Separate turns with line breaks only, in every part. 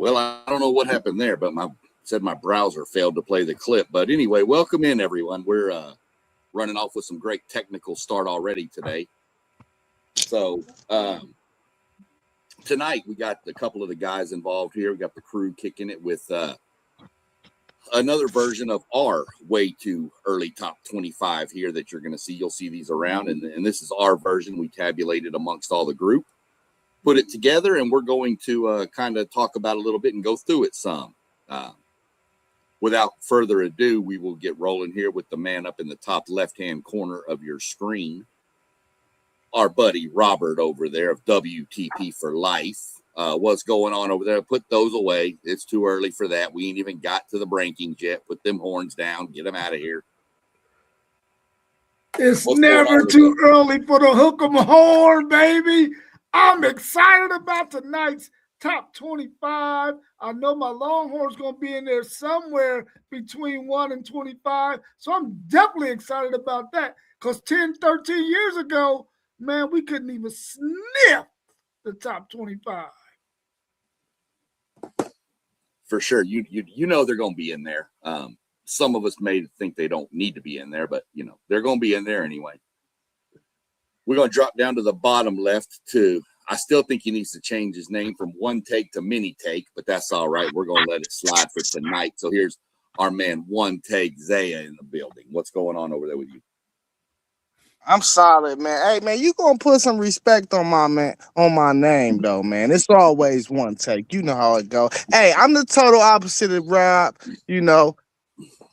Well, I don't know what happened there, but my browser failed to play the clip. But anyway, welcome in, everyone. We're running off with some great technical start already today. So tonight we got a couple of the guys involved here. We got the crew kicking it with another version of our way too early top 25 here that you're going to see. You'll see these around, and this is our version. We tabulated amongst all the group, put it together, and we're going to kind of talk about a little bit and go through it some. Without further ado, we will get rolling here with the man up in the top left-hand corner of your screen, our buddy Robert over there of WTP for Life. What's going on over there? Put those away. It's too early for that. We ain't even got to the rankings yet. Put them horns down. Get them out of here.
It's never too early for the hook 'em horn, baby. I'm excited about tonight's top 25. I know my Longhorns going to be in there somewhere between 1 and 25. So I'm definitely excited about that because 10, 13 years ago, man, we couldn't even sniff the top 25.
For sure. You know they're going to be in there. Some of us may think they don't need to be in there, but, you know, they're going to be in there anyway. We're going to drop down to the bottom left to, I still think he needs to change his name from One Take to Mini Take, but that's all right. We're going to let it slide for tonight. So here's our man, One Take Zaya in the building. What's going on over there with you?
I'm solid, man. Hey, man, you gonna put some respect on my name, though, man. It's always One Take. You know how it go. Hey, I'm the total opposite of Rob. You know,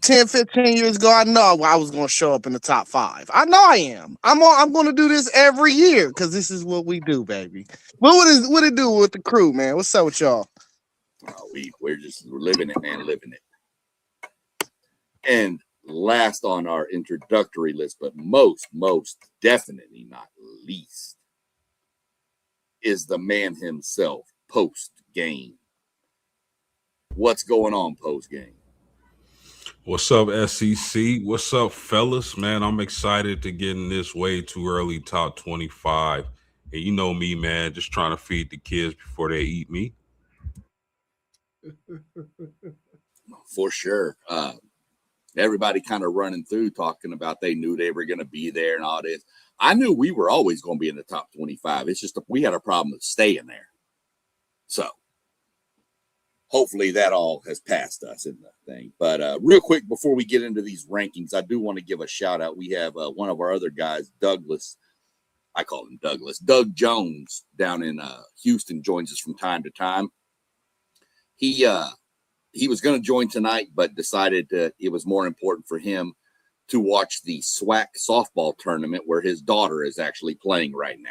10, 15 years ago, I know I was gonna show up in the top 5. I know I am. I'm gonna do this every year because this is what we do, baby. What it do with the crew, man? What's up with y'all?
We're living it, man, living it. And last on our introductory list, but most definitely not least, is the man himself, Post Game. What's going on, Post Game?
What's up, SEC? What's up, fellas? Man, I'm excited to get in this way too early top 25. And you know me, man, just trying to feed the kids before they eat me.
For sure. Everybody kind of running through talking about they knew they were going to be there and all this. I knew we were always going to be in the top 25. It's just we had a problem with staying there. So hopefully that all has passed us in the thing. But real quick, before we get into these rankings, I do want to give a shout out. We have one of our other guys, Douglas. I call him Douglas. Doug Jones down in Houston joins us from time to time. He was going to join tonight, but decided it was more important for him to watch the SWAC softball tournament where his daughter is actually playing right now.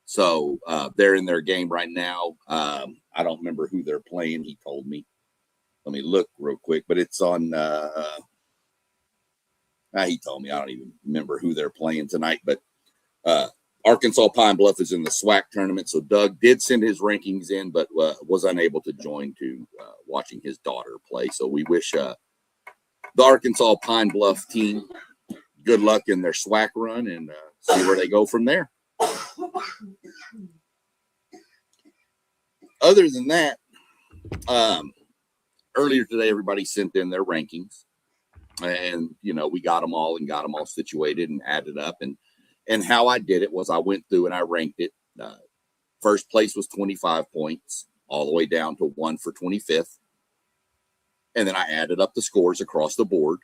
So they're in their game right now. I don't remember who they're playing. He told me. Let me look real quick, but it's on. He told me. I don't even remember who they're playing tonight, but Arkansas Pine Bluff is in the SWAC tournament. So Doug did send his rankings in, but was unable to join to watching his daughter play. So we wish the Arkansas Pine Bluff team good luck in their SWAC run and see where they go from there. Other than that, earlier today, everybody sent in their rankings, and you know we got them all situated and added up. And how I did it was I went through and I ranked it. First place was 25 points, all the way down to 1 for 25th. And then I added up the scores across the board,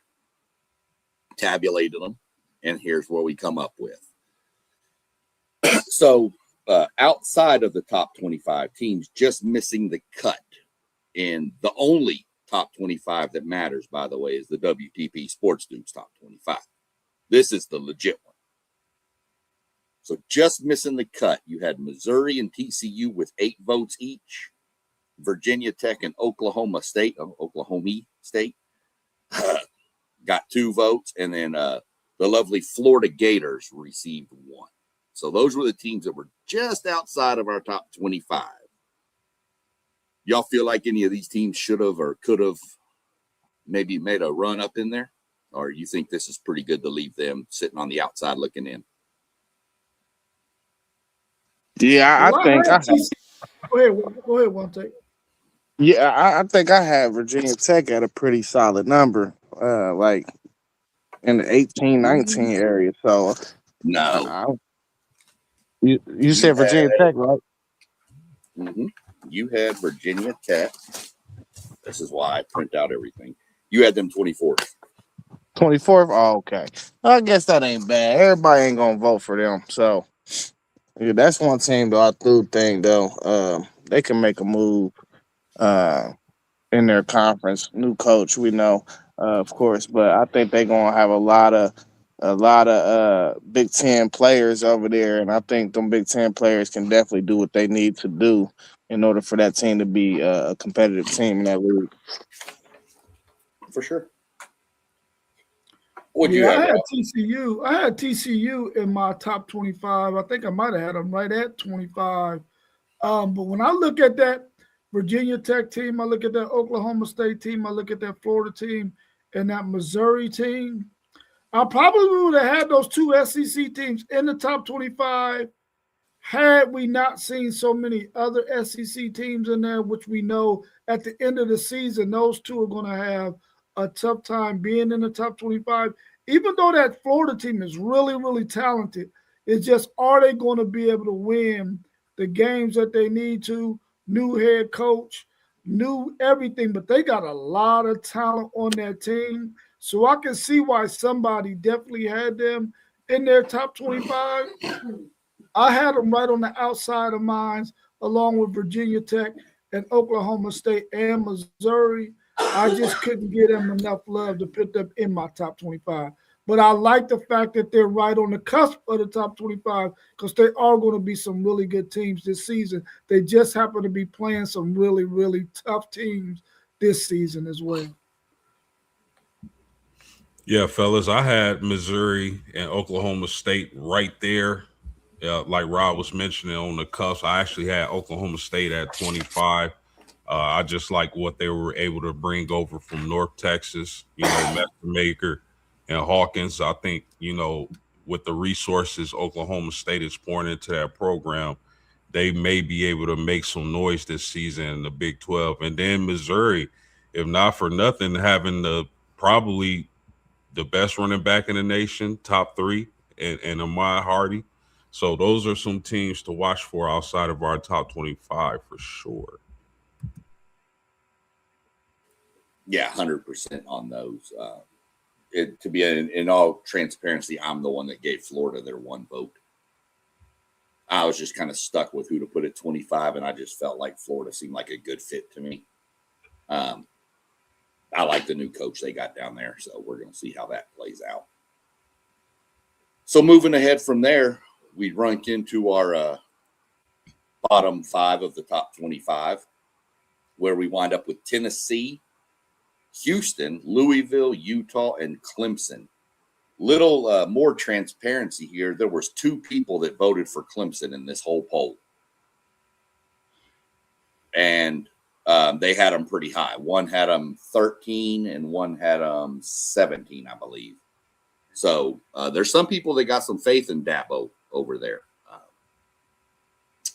tabulated them, and here's what we come up with. So outside of the top 25 teams, just missing the cut. And the only top 25 that matters, by the way, is the WTP Sports Dukes top 25. This is the legit one. So just missing the cut, you had Missouri and TCU with 8 votes each. Virginia Tech and Oklahoma State got 2 votes. And then the lovely Florida Gators received 1. So those were the teams that were just outside of our top 25. Y'all feel like any of these teams should have or could have maybe made a run up in there? Or you think this is pretty good to leave them sitting on the outside looking in?
Yeah, I think.
Go ahead, One Take.
Yeah, I think I had Virginia Tech at a pretty solid number, like in the 18, 19 area. So
No,
I, you
you
said
had
Virginia Tech, right?
you had Virginia Tech. This is why I print out everything. You had them 24th.
24th. Oh, okay. I guess that ain't bad. Everybody ain't gonna vote for them. So yeah, that's one team though. I do think though, they can make a move uh in their conference. New coach, we know, of course, but I think they're gonna have a lot of Big Ten players over there, and I think them Big Ten players can definitely do what they need to do in order for that team to be a competitive team in that league.
For sure. What do you
Yeah,
have,
I had
Rob?
TCU. I had TCU in my top 25. I think I might have had them right at 25. But when I look at that Virginia Tech team, I look at that Oklahoma State team, I look at that Florida team, and that Missouri team, I probably would have had those two SEC teams in the top 25 had we not seen so many other SEC teams in there, which we know at the end of the season, those two are going to have a tough time being in the top 25. Even though that Florida team is really, really talented, it's just, are they going to be able to win the games that they need to? New head coach, new everything, but they got a lot of talent on that team. So I can see why somebody definitely had them in their top 25. I had them right on the outside of mine, along with Virginia Tech and Oklahoma State and Missouri. I just couldn't get them enough love to put them in my top 25. But I like the fact that they're right on the cusp of the top 25 because they are going to be some really good teams this season. They just happen to be playing some really, really tough teams this season as well.
Yeah, fellas, I had Missouri and Oklahoma State right there. Like Rob was mentioning on the cusp, I actually had Oklahoma State at 25. I just like what they were able to bring over from North Texas, Maker and Hawkins. I think, with the resources Oklahoma State is pouring into that program, they may be able to make some noise this season in the Big 12. And then Missouri, if not for nothing, having probably the best running back in the nation, top 3, and Ahmad Hardy. So those are some teams to watch for outside of our top 25 for sure.
Yeah, 100% on those. To be in all transparency, I'm the one that gave Florida their one vote. I was just kind of stuck with who to put at 25, and I just felt like Florida seemed like a good fit to me. I like the new coach they got down there, so we're going to see how that plays out. So moving ahead from there, we rank into our bottom 5 of the top 25, where we wind up with Tennessee, Houston, Louisville, Utah, and Clemson. Little more transparency here. There was 2 people that voted for Clemson in this whole poll. And they had them pretty high. One had them 13 and one had them 17, I believe. So there's some people that got some faith in Dabo over there,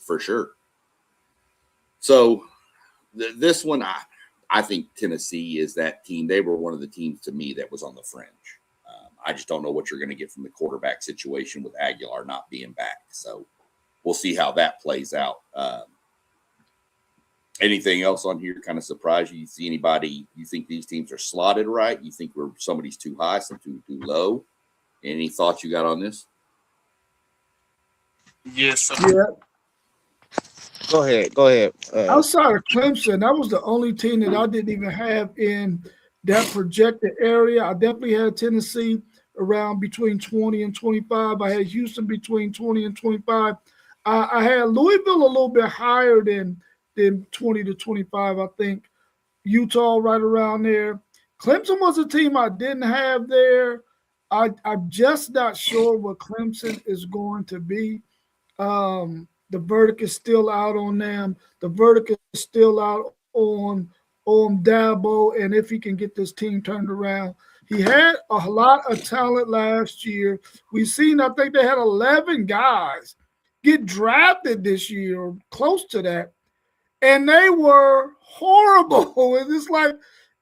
for sure. So this one, I think Tennessee is that team. They were one of the teams to me that was on the fringe. I just don't know what you're going to get from the quarterback situation with Aguilar not being back. So we'll see how that plays out. Anything else on here kind of surprise you? You see anybody, you think these teams are slotted right? You think somebody's too high, some too low? Any thoughts you got on this?
Yes.
Yeah.
Go ahead.
Outside of Clemson, that was the only team that I didn't even have in that projected area. I definitely had Tennessee around between 20 and 25. I had Houston between 20 and 25. I had Louisville a little bit higher than 20 to 25, I think. Utah right around there. Clemson was a team I didn't have there. I'm just not sure what Clemson is going to be. The verdict is still out on them. The verdict is still out on Dabo and if he can get this team turned around. He had a lot of talent last year. We've seen, I think they had 11 guys get drafted this year, or close to that. and they were horrible. And it's like,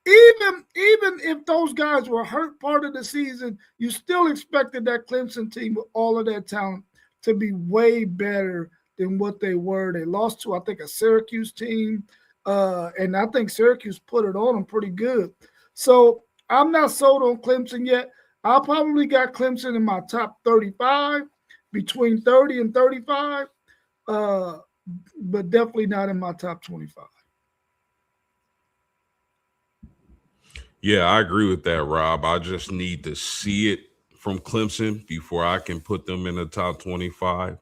even if those guys were hurt part of the season, you still expected that Clemson team with all of that talent to be way better than what they were. They lost to, I think, a Syracuse team, and I think Syracuse put it on them pretty good. So I'm not sold on Clemson yet. I probably got Clemson in my top 35, between 30 and 35, but definitely not in my top 25.
Yeah, I agree with that, Rob. I just need to see it from Clemson before I can put them in the top 25.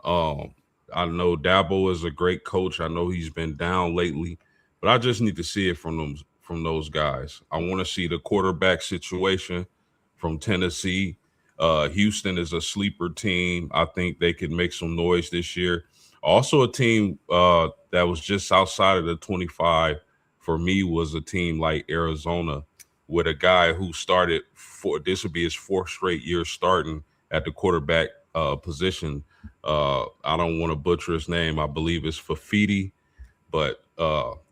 I know Dabo is a great coach. I know he's been down lately, but I just need to see it from those guys. I want to see the quarterback situation from Tennessee. Houston is a sleeper team. I think they could make some noise this year. Also, a team that was just outside of the 25 for me was a team like Arizona, with a guy who started this would be his fourth straight year starting at the quarterback position. I don't want to butcher his name. I believe it's Fafiti, but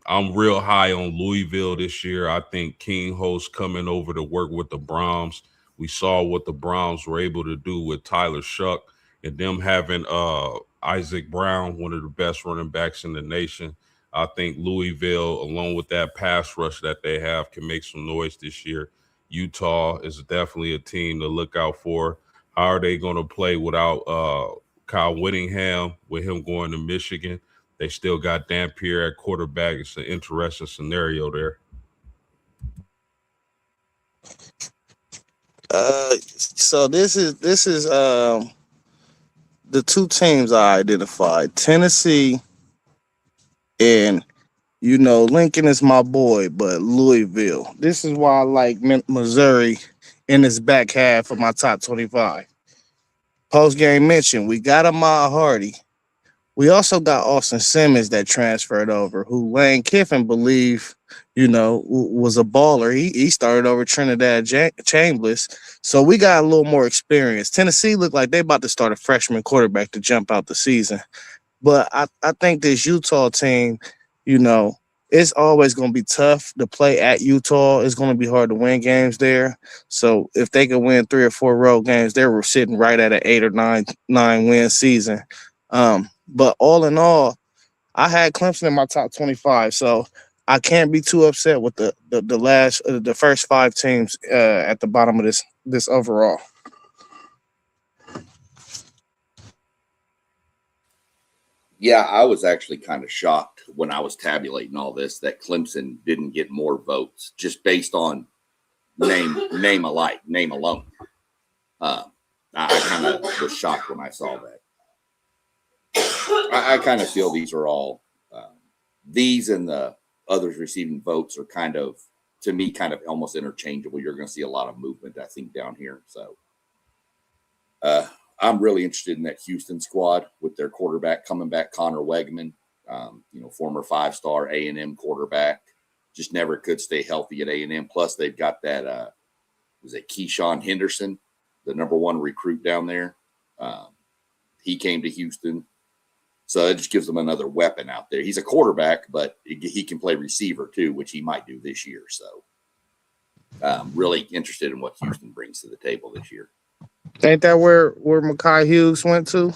I'm real high on Louisville this year. I think King Ho's coming over to work with the Browns. We saw what the Browns were able to do with Tyler Shuck and them having Isaac Brown, one of the best running backs in the nation. I think Louisville, along with that pass rush that they have, can make some noise this year. Utah is definitely a team to look out for. How are they going to play without Kyle Whittingham, with him going to Michigan? They still got Dampier at quarterback. It's an interesting scenario there.
So this is the two teams I identified: Tennessee and Lincoln is my boy, but Louisville. This is why I like Missouri in this back half of my top 25. Post game mention, we got Ahmad Hardy. We also got Austin Simmons that transferred over, who Lane Kiffin believed, was a baller. He started over Trinidad Chambliss. So we got a little more experience. Tennessee looked like they about to start a freshman quarterback to jump out the season. But I think this Utah team, it's always going to be tough to play at Utah. It's going to be hard to win games there. So if they could win 3 or 4 road games, they were sitting right at an 8 or 9 win season. But all in all, I had Clemson in my top 25. So I can't be too upset with the first 5 teams at the bottom of this overall.
Yeah, I was actually kind of shocked when I was tabulating all this that Clemson didn't get more votes just based on name alone. I kind of was shocked when I saw that. I kind of feel these are all these and the others receiving votes are kind of, to me, kind of almost interchangeable. You're going to see a lot of movement, I think, down here. So I'm really interested in that Houston squad with their quarterback coming back, Connor Wegman, former 5-star A&M quarterback, just never could stay healthy at A&M. Plus, they've got that, was it Keyshawn Henderson, the number 1 recruit down there. He came to Houston. So it just gives them another weapon out there. He's a quarterback, but he can play receiver too, which he might do this year. So I'm really interested in what Houston brings to the table this year.
Ain't that where Mekhi Hughes went to?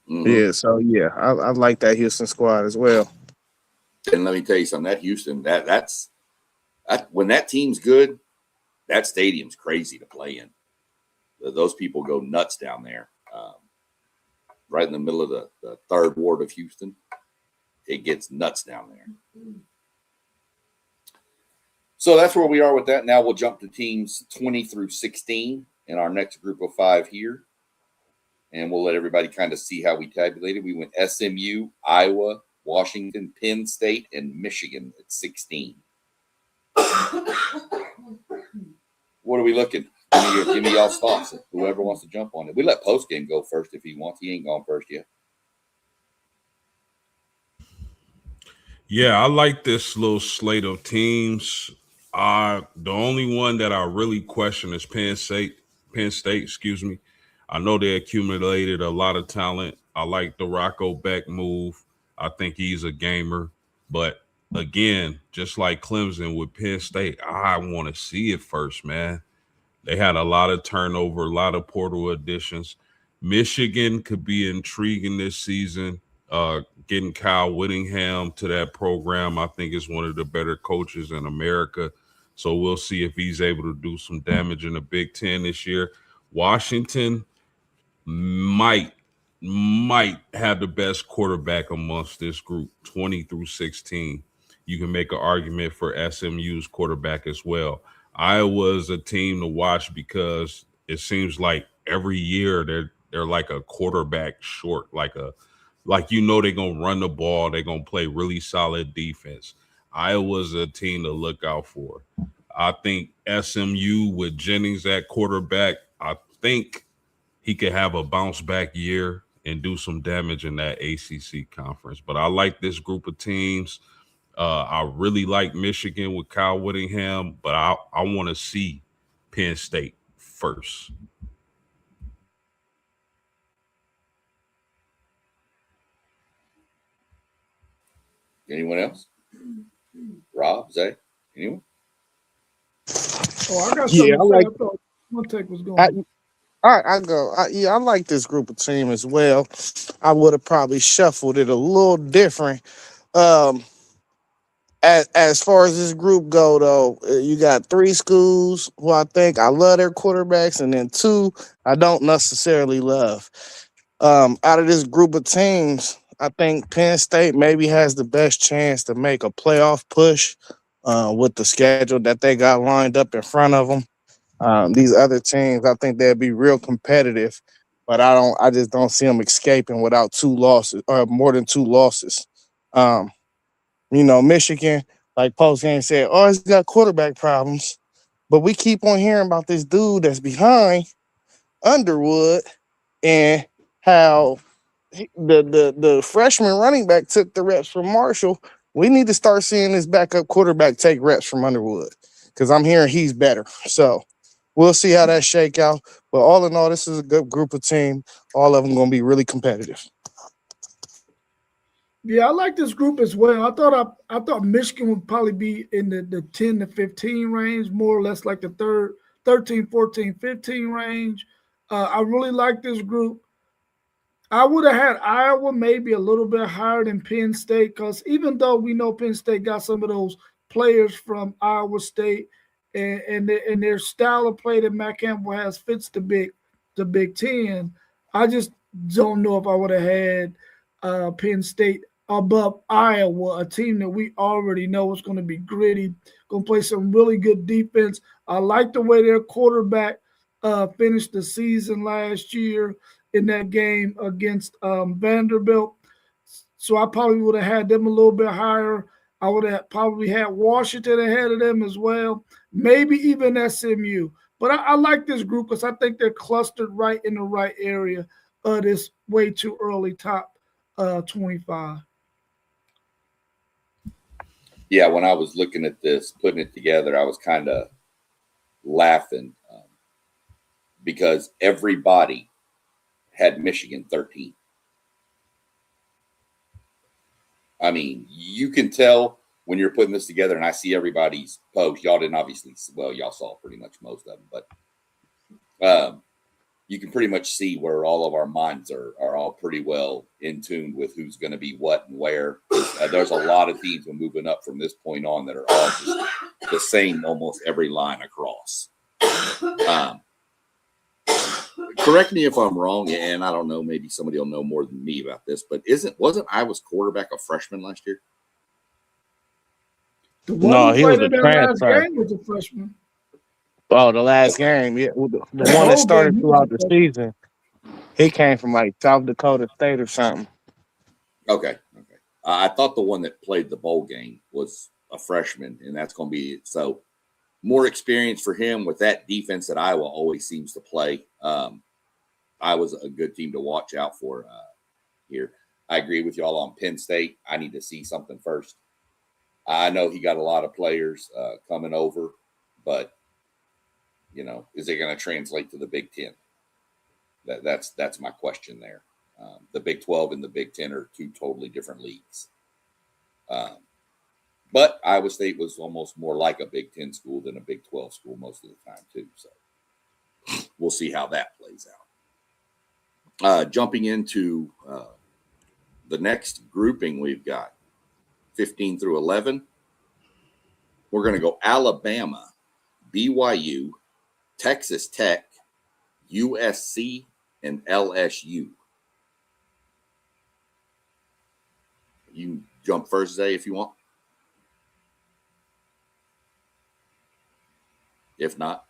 Mm-hmm.
Yeah, so yeah, I like that Houston squad as well.
And let me tell you something, that Houston, that's when that team's good, that stadium's crazy to play in. Those people go nuts down there. Right in the middle of the 3rd ward of Houston, it gets nuts down there. So that's where we are with that. Now we'll jump to teams 20 through 16 in our next group of 5 here. And we'll let everybody kind of see how we tabulated. We went SMU, Iowa, Washington, Penn State, and Michigan at 16. What are we looking? Give me y'all's thoughts. Whoever wants to jump on it. We let Postgame go first if he wants. He ain't gone first yet.
Yeah, I like this little slate of teams. The only one that I really question is Penn State. I know they accumulated a lot of talent. I like the Rocco Beck move. I think he's a gamer. But again, just like Clemson with Penn State, I want to see it first, man. They had a lot of turnover, a lot of portal additions. Michigan could be intriguing this season. Getting Kyle Whittingham to that program, I think, is one of the better coaches in America. So we'll see if he's able to do some damage in the Big Ten this year. Washington might have the best quarterback amongst this group, 20 through 16. You can make an argument for SMU's quarterback as well. Iowa's a team to watch because it seems like every year they're like a quarterback short, like they're gonna run the ball, they're gonna play really solid defense. Iowa's a team to look out for. I think SMU with Jennings at quarterback, I think he could have a bounce back year and do some damage in that ACC conference. But I like this group of teams. I really like Michigan with Kyle Whittingham, but I want to see Penn State first.
Anyone else? Rob, Zay, anyone?
Oh, I got something to say.
like.
I thought one take was going.
All right, I go. I like this group of team as well. I would have probably shuffled it a little different. As far as this group go, though, you got 3 schools who I think I love their quarterbacks, and then 2 I don't necessarily love. Out of this group of teams, I think Penn State maybe has the best chance to make a playoff push with the schedule that they got lined up in front of them. These other teams, I think they'll be real competitive, but I just don't see them escaping without 2 losses or more than 2 losses. Michigan, like Postgame said, he's got quarterback problems, but we keep on hearing about this dude that's behind Underwood and how the freshman running back took the reps from Marshall. We need to start seeing this backup quarterback take reps from Underwood because I'm hearing he's better. So we'll see how that shake out. But all in all, this is a good group of team. All of them going to be really competitive.
Yeah, I like this group as well. I thought Michigan would probably be in the 10 to 15 range, more or less like the 13, 14, 15 range. I really like this group. I would have had Iowa maybe a little bit higher than Penn State because even though we know Penn State got some of those players from Iowa State and their style of play that Matt Campbell has fits the Big Ten, I just don't know if I would have had Penn State above Iowa, a team that we already know is going to be gritty, going to play some really good defense. I like the way their quarterback finished the season last year in that game against Vanderbilt. So I probably would have had them a little bit higher. I would have probably had Washington ahead of them as well, maybe even SMU. But I like this group because I think they're clustered right in the right area of this way too early top 25.
Yeah, when I was looking at this, putting it together, I was kind of laughing because everybody had Michigan 13. I mean, you can tell when you're putting this together, and I see everybody's post. Y'all didn't obviously, well, y'all saw pretty much most of them, but you can pretty much see where all of our minds are all pretty well in tune with who's going to be what and where. There's a lot of teams moving up from this point on that are all just the same almost every line across. Correct me if I'm wrong, and I don't know, maybe somebody will know more than me about this, but wasn't Iowa's quarterback a freshman last year?
The one
No,
who
he was
played
a
in their last
transfer.
game was a freshman.
Oh, the last game, yeah, the one that started throughout the season. He came from like South Dakota State or something.
Okay. I thought the one that played the bowl game was a freshman, and that's going to be so more experience for him with that defense that Iowa always seems to play. Iowa's a good team to watch out for here. I agree with y'all on Penn State. I need to see something first. I know he got a lot of players coming over, but is it going to translate to the Big Ten? That's my question there. The Big 12 and the Big 10 are two totally different leagues. But Iowa State was almost more like a Big 10 school than a Big 12 school most of the time, too. So we'll see how that plays out. Jumping into the next grouping, we've got 15 through 11. We're going to go Alabama, BYU, Texas Tech, USC, and LSU. You can jump first, Zay, if you want. If not,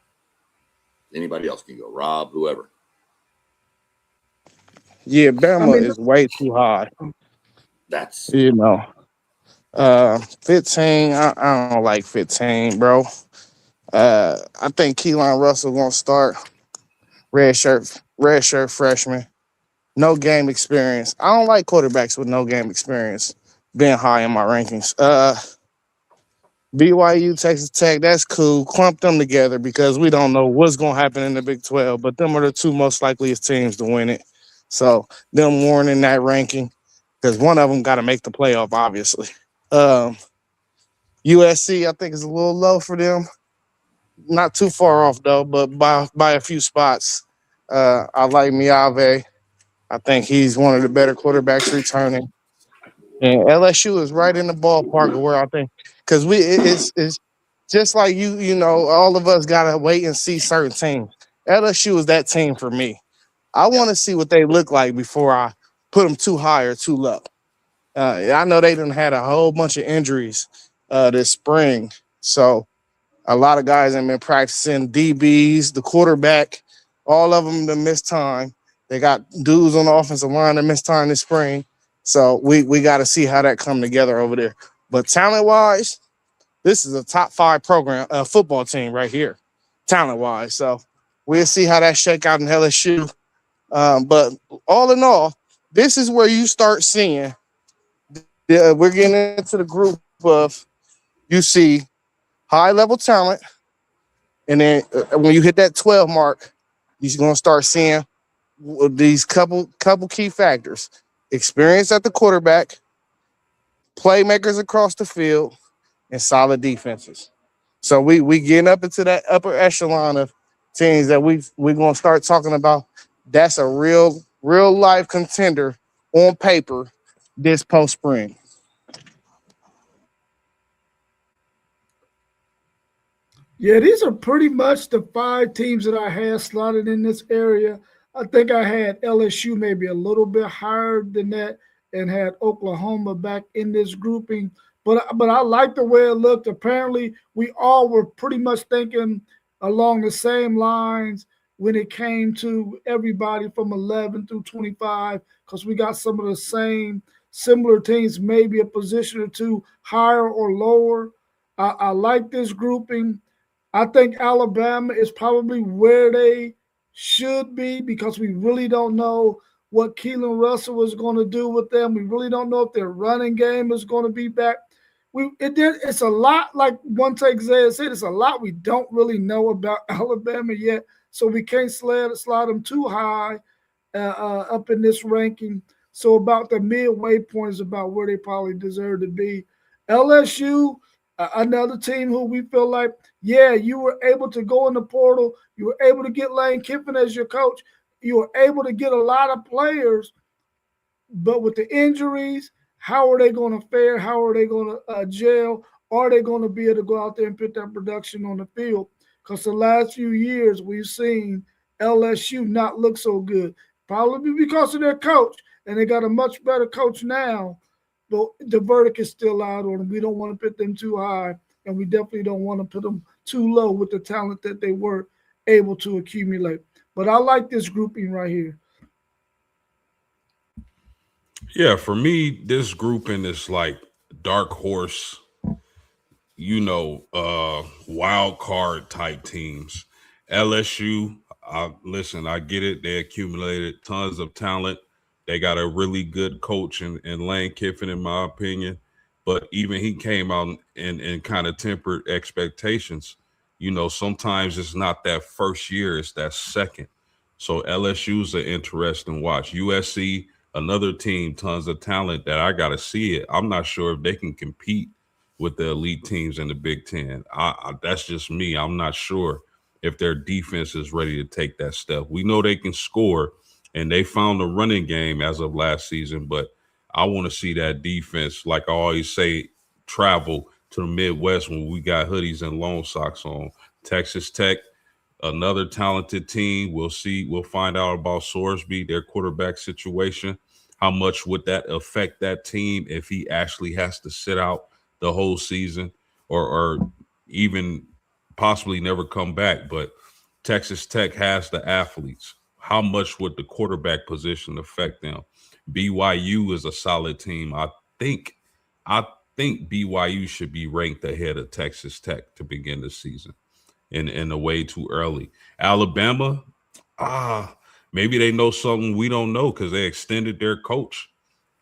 anybody else can go. Rob, whoever.
Yeah, Bama is way too high.
That's
15. I don't like 15, bro. I think Keelan Russell gonna start. Red shirt freshman. No game experience. I don't like quarterbacks with no game experience being high in my rankings. BYU, Texas Tech, that's cool. Clump them together because we don't know what's going to happen in the Big 12, but them are the two most likeliest teams to win it. So them warning that ranking because one of them got to make the playoff, obviously. USC, I think, is a little low for them. Not too far off, though, but by a few spots. I like Miave. I think he's one of the better quarterbacks returning. And LSU is right in the ballpark of where I think, because it's just like you know, all of us gotta wait and see certain teams. LSU is that team for me. I want to see what they look like before I put them too high or too low. I know they done had a whole bunch of injuries this spring, so a lot of guys have been practicing. DBs, the quarterback, all of them done missed time. They got dudes on the offensive line that missed time this spring. So we got to see how that come together over there. But talent-wise, this is a top 5 program, football team right here, talent-wise. So we'll see how that shake out in LSU. But all in all, this is where you start seeing we're getting into the group of you see high-level talent, and then when you hit that 12 mark, you're going to start seeing these couple key factors. Experience at the quarterback, playmakers across the field, and solid defenses. So we getting up into that upper echelon of teams that we're going to start talking about. That's a real life contender on paper this post spring.
Yeah, these are pretty much the 5 teams that I had slotted in this area. I think I had LSU maybe a little bit higher than that and had Oklahoma back in this grouping. But I like the way it looked. Apparently, we all were pretty much thinking along the same lines when it came to everybody from 11 through 25 because we got some of the same similar teams, maybe a position or two higher or lower. I like this grouping. I think Alabama is probably where they should be because we really don't know what Keelan Russell is going to do with them. We really don't know if their running game is going to be back. It's a lot, like one take Zay said, it's a lot we don't really know about Alabama yet, so we can't slide them too high up in this ranking. So about the midway point is about where they probably deserve to be. LSU, another team who we feel like, yeah, you were able to go in the portal. You were able to get Lane Kiffin as your coach. You were able to get a lot of players. But with the injuries, how are they going to fare? How are they going to gel? Are they going to be able to go out there and put that production on the field? Because the last few years we've seen LSU not look so good. Probably because of their coach. And they got a much better coach now. But the verdict is still out on them. We don't want to put them too high. And we definitely don't want to put them too low with the talent that they were able to accumulate. But I like this grouping right here.
Yeah, for me, this grouping is like dark horse, wild card type teams. LSU, I get it. They accumulated tons of talent. They got a really good coach in Lane Kiffin, in my opinion. But even he came out and kind of tempered expectations. Sometimes it's not that first year, it's that second. So LSU's an interesting watch. USC, Another team, tons of talent that I got to see it. I'm not sure if they can compete with the elite teams in the Big Ten. That's just me. I'm not sure if their defense is ready to take that step. We know they can score, and they found the running game as of last season, but I want to see that defense, like I always say, travel to the Midwest when we got hoodies and long socks on. Texas Tech, another talented team. We'll see. We'll find out about Sorsby, their quarterback situation. How much would that affect that team if he actually has to sit out the whole season or even possibly never come back? But Texas Tech has the athletes. How much would the quarterback position affect them? BYU is a solid team. I think BYU should be ranked ahead of Texas Tech to begin the season in a way too early. Alabama, maybe they know something we don't know because they extended their coach.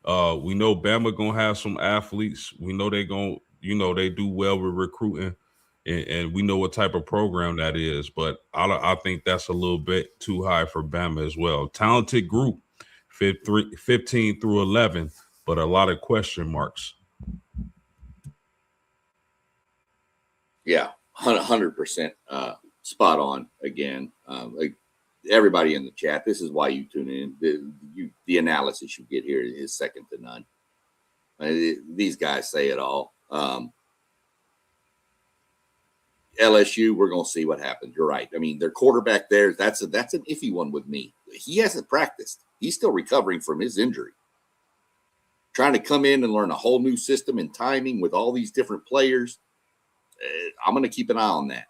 We know Bama gonna have some athletes. We know they do well with recruiting, and we know what type of program that is. But I think that's a little bit too high for Bama as well. Talented group, 15 through 11, but a lot of question marks.
Yeah, 100% spot on again. Like everybody in the chat, this is why you tune in. The analysis you get here is second to none. These guys say it all. LSU, we're going to see what happens. You're right. I mean, their quarterback there, that's an iffy one with me. He hasn't practiced. He's still recovering from his injury. Trying to come in and learn a whole new system and timing with all these different players. I'm going to keep an eye on that.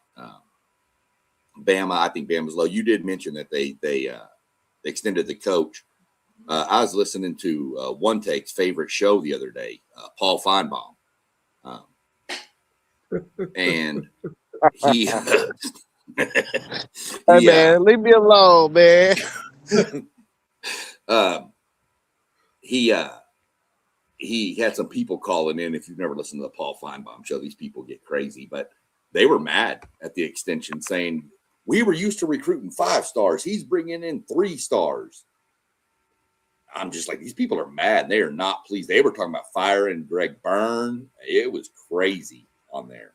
Bama, I think Bama's low. You did mention that they extended the coach. I was listening to One Take's favorite show the other day, Paul Feinbaum. And he,
hey man, leave me alone, man.
He had some people calling in. If you've never listened to the Paul Feinbaum show, these people get crazy, but they were mad at the extension, saying we were used to recruiting 5 stars. He's bringing in 3 stars. I'm just like, these people are mad. They are not pleased. They were talking about firing Greg Byrne. It was crazy on there.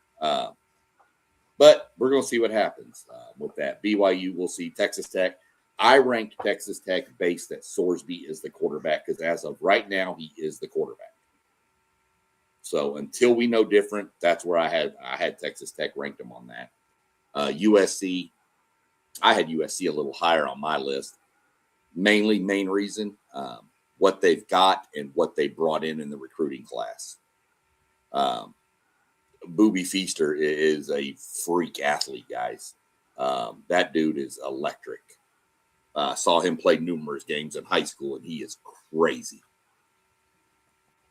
But we're going to see what happens with that. BYU, we'll see. Texas Tech. I ranked Texas Tech based that Sorsby is the quarterback because as of right now, he is the quarterback. So until we know different, that's where I had Texas Tech ranked them on that. USC, I had USC a little higher on my list. Main reason, what they've got and what they brought in the recruiting class. Booby Feaster is a freak athlete, guys. That dude is electric. Saw him play numerous games in high school, and he is crazy.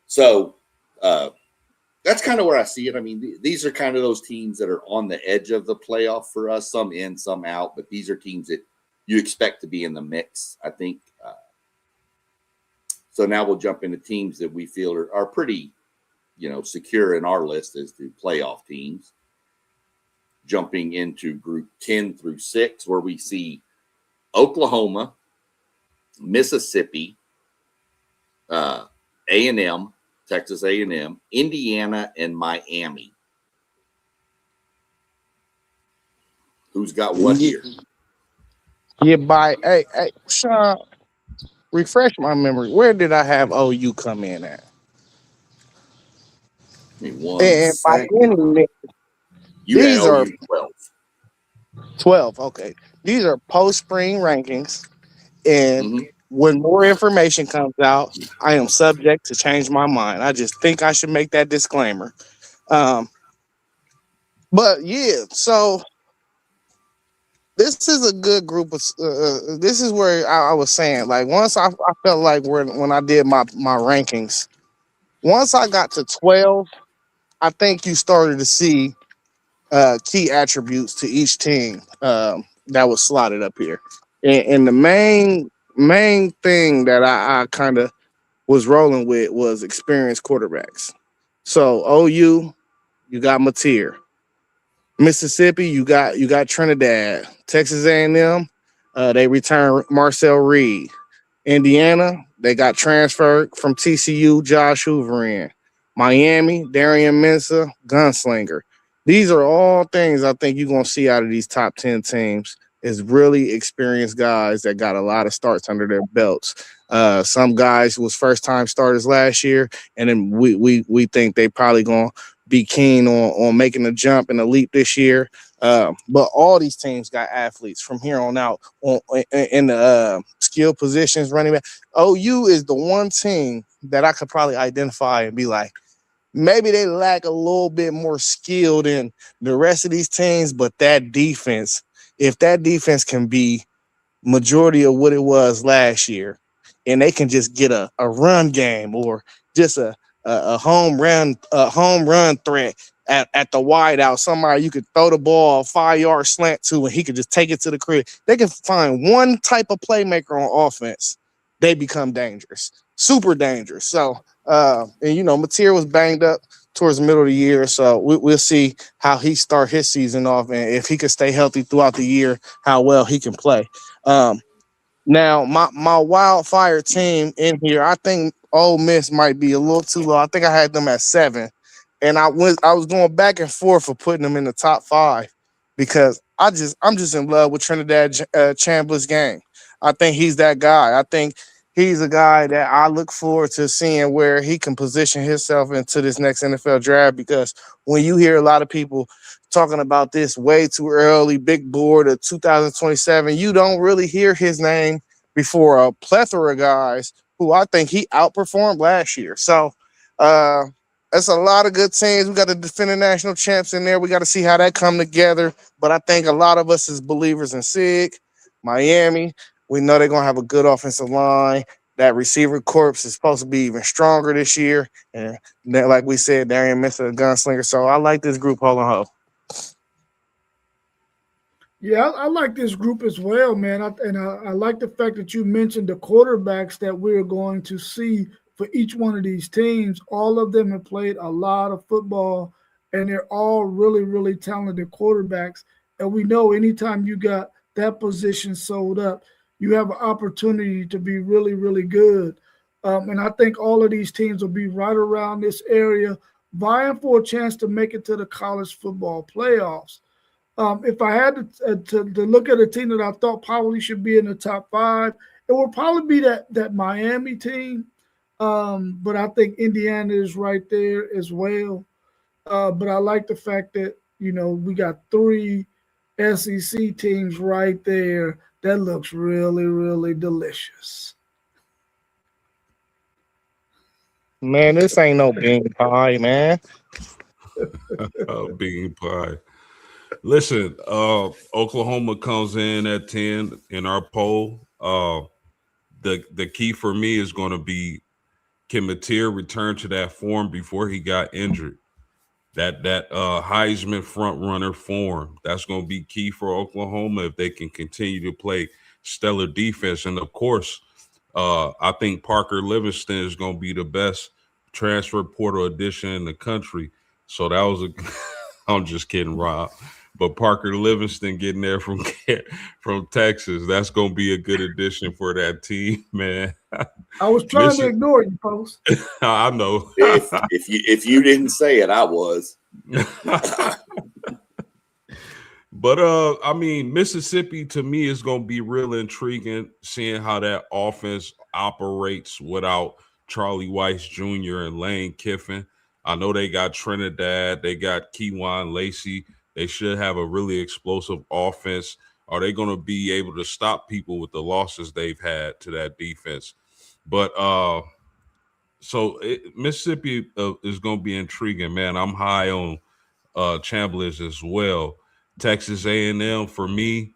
So that's kind of where I see it. I mean, these are kind of those teams that are on the edge of the playoff for us, some in, some out, but these are teams that you expect to be in the mix, I think. So now we'll jump into teams that we feel are pretty, secure in our list as the playoff teams. Jumping into group 10 through 6, where we see Oklahoma, Mississippi, A&M, Texas A&M, Indiana, and Miami. Who's got what here?
Hey, Sean, refresh my memory. Where did I have OU come in at?
And
by any,
these are 12.
12. Okay. These are post-spring rankings. And when more information comes out, I am subject to change my mind. I just think I should make that disclaimer. But yeah, so this is a good group of this is where I was saying, like, once I felt like when I did my rankings, once I got to 12, I think you started to see key attributes to each team that was slotted up here. And the main thing that I kind of was rolling with was experienced quarterbacks. So OU, you got Mateer. Mississippi, you got Trinidad. Texas A&M, they return Marcel Reed. Indiana, they got transferred from TCU, Josh Hoover in. Miami, Darian Mensah, gunslinger. These are all things I think you're going to see out of these top 10 teams is really experienced guys that got a lot of starts under their belts. Some guys was first-time starters last year, and then we think they probably going to be keen on making a jump and a leap this year. But all these teams got athletes from here on out in the skill positions, running back. OU is the one team that I could probably identify and be like, maybe they lack a little bit more skill than the rest of these teams, but that defense, if that defense can be majority of what it was last year, and they can just get a run game or just a home run threat at the wide out, somebody you could throw the ball 5-yard slant to and he could just take it to the crib. They can find one type of playmaker on offense, they become dangerous, super dangerous. So, and Mateer was banged up towards the middle of the year, so we'll see how he start his season off and if he can stay healthy throughout the year, how well he can play. Now, my wildfire team in here, I think Ole Miss might be a little too low. I think I had them at 7, and I was going back and forth for putting them in the top 5 because I'm just in love with Trinidad Chandler's game. I think he's that guy. I think he's a guy that I look forward to seeing where he can position himself into this next NFL draft, because when you hear a lot of people talking about this way too early, big board of 2027, you don't really hear his name before a plethora of guys who I think he outperformed last year. So that's a lot of good teams. We got the defending national champs in there. We got to see how that come together. But I think a lot of us as believers in SIG, Miami, we know they're going to have a good offensive line. That receiver corps is supposed to be even stronger this year. And like we said, Darian Mensah, a gunslinger. So I like this group, Hole and Ho.
Yeah, I like this group as well, man. I like the fact that you mentioned the quarterbacks that we're going to see for each one of these teams. All of them have played a lot of football, and they're all really, really talented quarterbacks. And we know anytime you got that position sold up, you have an opportunity to be really, really good. And I think all of these teams will be right around this area, vying for a chance to make it to the college football playoffs. If I had to look at a team that I thought probably should be in the top 5, it would probably be that Miami team. But I think Indiana is right there as well. But I like the fact that, we got 3 SEC teams right there. That looks really, really delicious.
Man, this ain't no bean pie, man.
Bean pie. Listen, Oklahoma comes in at 10 in our poll. The key for me is going to be, can Mateer return to that form before he got injured? That Heisman front runner form, that's going to be key for Oklahoma if they can continue to play stellar defense. And of course, I think Parker Livingston is going to be the best transfer portal addition in the country. So that was I'm just kidding, Rob. But Parker Livingston getting there from Texas, that's going to be a good addition for that team, man.
I was trying to ignore you, folks.
I know.
if you didn't say it, I was.
But I mean, Mississippi to me is going to be real intriguing, seeing how that offense operates without Charlie Weiss Jr. and Lane Kiffin. I know they got Trinidad, they got Kewan Lacey. They should have a really explosive offense. Are they going to be able to stop people with the losses they've had to that defense? But Mississippi is going to be intriguing, man. I'm high on Chambliss as well. Texas A&M, for me,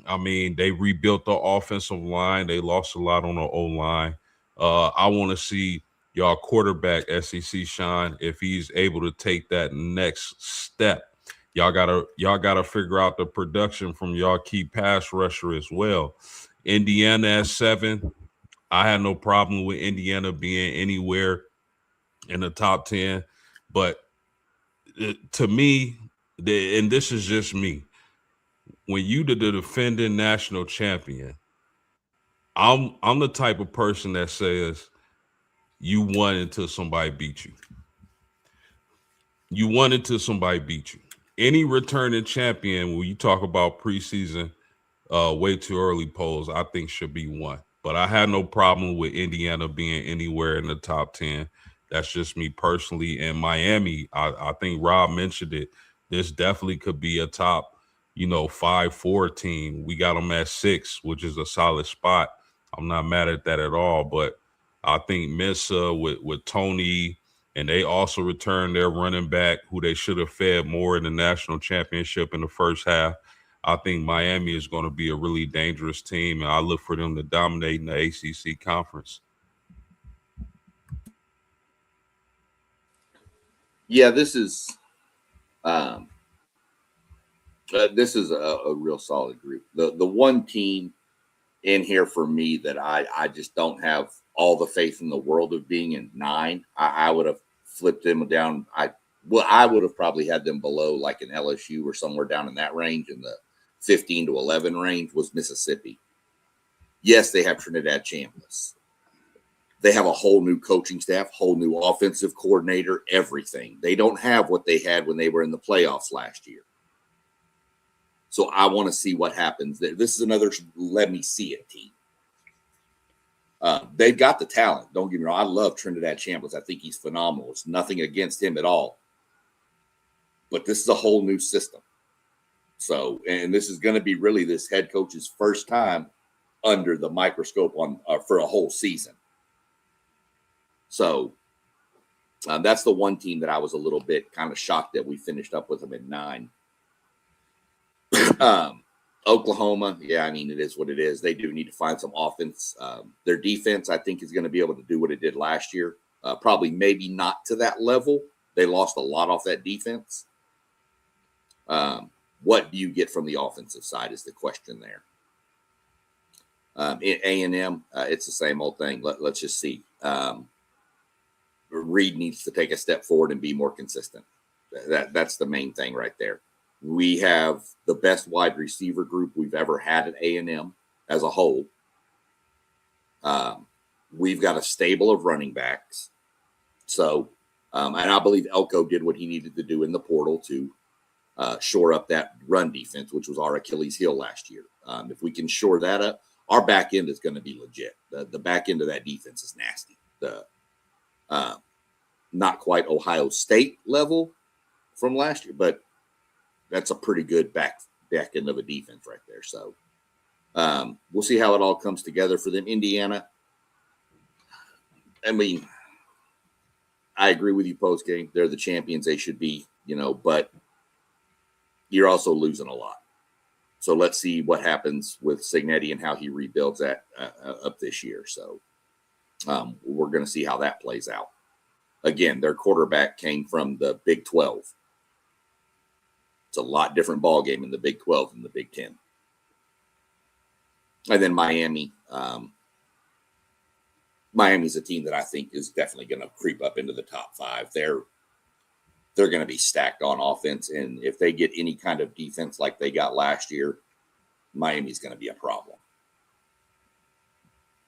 I mean, they rebuilt the offensive line. They lost a lot on the O-line. I want to see y'all quarterback, SEC Sean, if he's able to take that next step. Y'all gotta figure out the production from y'all key pass rusher as well. Indiana at 7. I had no problem with Indiana being anywhere in the top 10. But to me, and this is just me, when you the defending national champion, I'm the type of person that says you won until somebody beat you. You won until somebody beat you. Any returning champion, when you talk about preseason, way too early polls, I think should be one. But I had no problem with Indiana being anywhere in the top 10. That's just me personally. And Miami, I think Rob mentioned it. This definitely could be a top, 5-4 team. We got them at 6, which is a solid spot. I'm not mad at that at all. But I think Mesa with Tony, and they also returned their running back, who they should have fed more in the national championship in the first half. I think Miami is going to be a really dangerous team, and I look for them to dominate in the ACC conference.
Yeah, this is a real solid group. The one team in here for me that I just don't have all the faith in the world of being in 9. I would have flipped them down. I would have probably had them below like an LSU or somewhere down in that range, in the 15 to 11 range, was Mississippi. Yes, they have Trinidad Chambliss. They have a whole new coaching staff, whole new offensive coordinator, everything. They don't have what they had when they were in the playoffs last year. So I want to see what happens there. This is another let me see it team. They've got the talent. Don't get me wrong. I love Trinidad Chambliss. I think he's phenomenal. It's nothing against him at all. But this is a whole new system. So, and this is going to be really this head coach's first time under the microscope for a whole season. So that's the one team that I was a little bit kind of shocked that we finished up with them at 9. Oklahoma, yeah, I mean, it is what it is. They do need to find some offense. Their defense, I think, is going to be able to do what it did last year. Probably maybe not to that level. They lost a lot off that defense. What do you get from the offensive side is the question there. A&M, it's the same old thing. Let's just see. Reed needs to take a step forward and be more consistent. That's the main thing right there. We have the best wide receiver group we've ever had at A&M as a whole. We've got a stable of running backs. So, and I believe Elko did what he needed to do in the portal to shore up that run defense, which was our Achilles heel last year. If we can shore that up, our back end is going to be legit. The back end of that defense is nasty. Not quite Ohio State level from last year, but that's a pretty good back end of a defense right there. So we'll see how it all comes together for them. Indiana, I mean, I agree with you post game. They're the champions. They should be, but you're also losing a lot. So let's see what happens with Cignetti and how he rebuilds that up this year. So we're going to see how that plays out. Again, their quarterback came from the Big 12. It's a lot different ball game in the Big 12 than the Big 10. And then Miami. Miami's a team that I think is definitely going to creep up into the top 5. They're going to be stacked on offense. And if they get any kind of defense like they got last year, Miami's going to be a problem.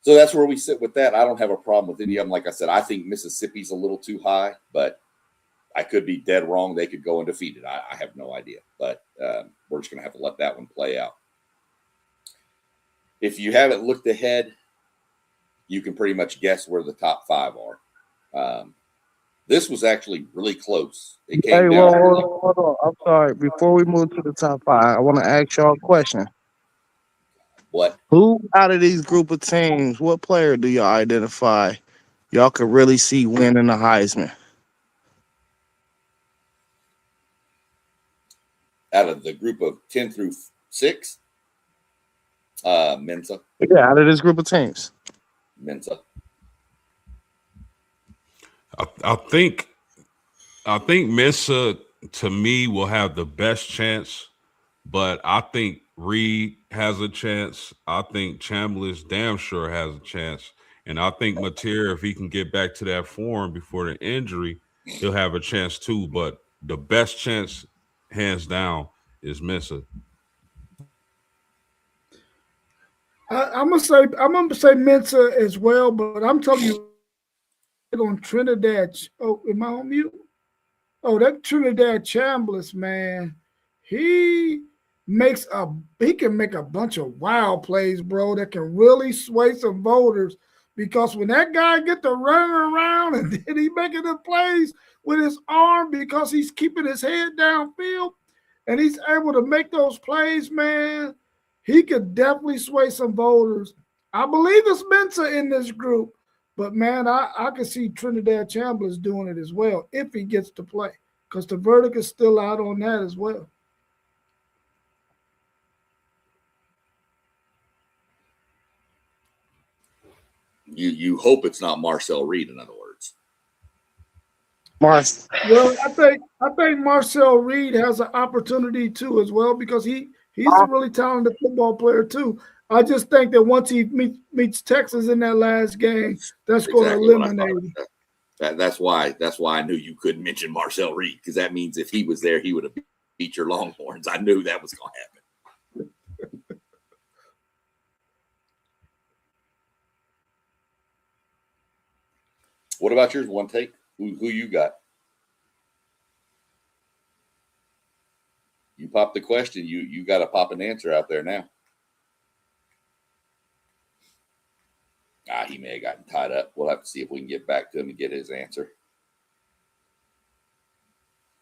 So that's where we sit with that. I don't have a problem with any of them. Like I said, I think Mississippi's a little too high, but I could be dead wrong. They could go undefeated. I have no idea, but we're just going to have to let that one play out. If you haven't looked ahead, you can pretty much guess where the top 5 are. This was actually really close. It came down.
Hold on. I'm sorry. Before we move to the top 5, I want to ask y'all a question.
What?
Who out of these group of teams, what player do y'all identify y'all could really see winning the Heisman?
Out of the group of 10 through 6, Mensa.
Yeah, out of this group of teams.
Mensa.
I think Mensa, to me, will have the best chance, but I think Reed has a chance. I think Chambliss damn sure has a chance. And I think Mateer, if he can get back to that form before the injury, he'll have a chance too. But the best chance, hands down, is Mensa.
I'm gonna say Mensa as well, but I'm telling you on Trinidad. Oh, am I on mute? Oh, that Trinidad Chambliss, man, he he can make a bunch of wild plays, bro, that can really sway some voters. Because when that guy get to running around and then he making the plays with his arm because he's keeping his head downfield and he's able to make those plays, man, he could definitely sway some voters. I believe it's Mensa in this group. But man, I can see Trinidad Chambliss doing it as well if he gets to play, because the verdict is still out on that as well.
You hope it's not Marcel Reed, in other words.
Well, I think Marcel Reed has an opportunity too as well, because he's a really talented football player too. I just think that once he meets Texas in that last game, that's going to eliminate him.
That's why I knew you couldn't mention Marcel Reed, because that means if he was there, he would have beat your Longhorns. I knew that was going to happen. What about yours? One take? Who you got? You popped the question. You got to pop an answer out there now. He may have gotten tied up. We'll have to see if we can get back to him and get his answer.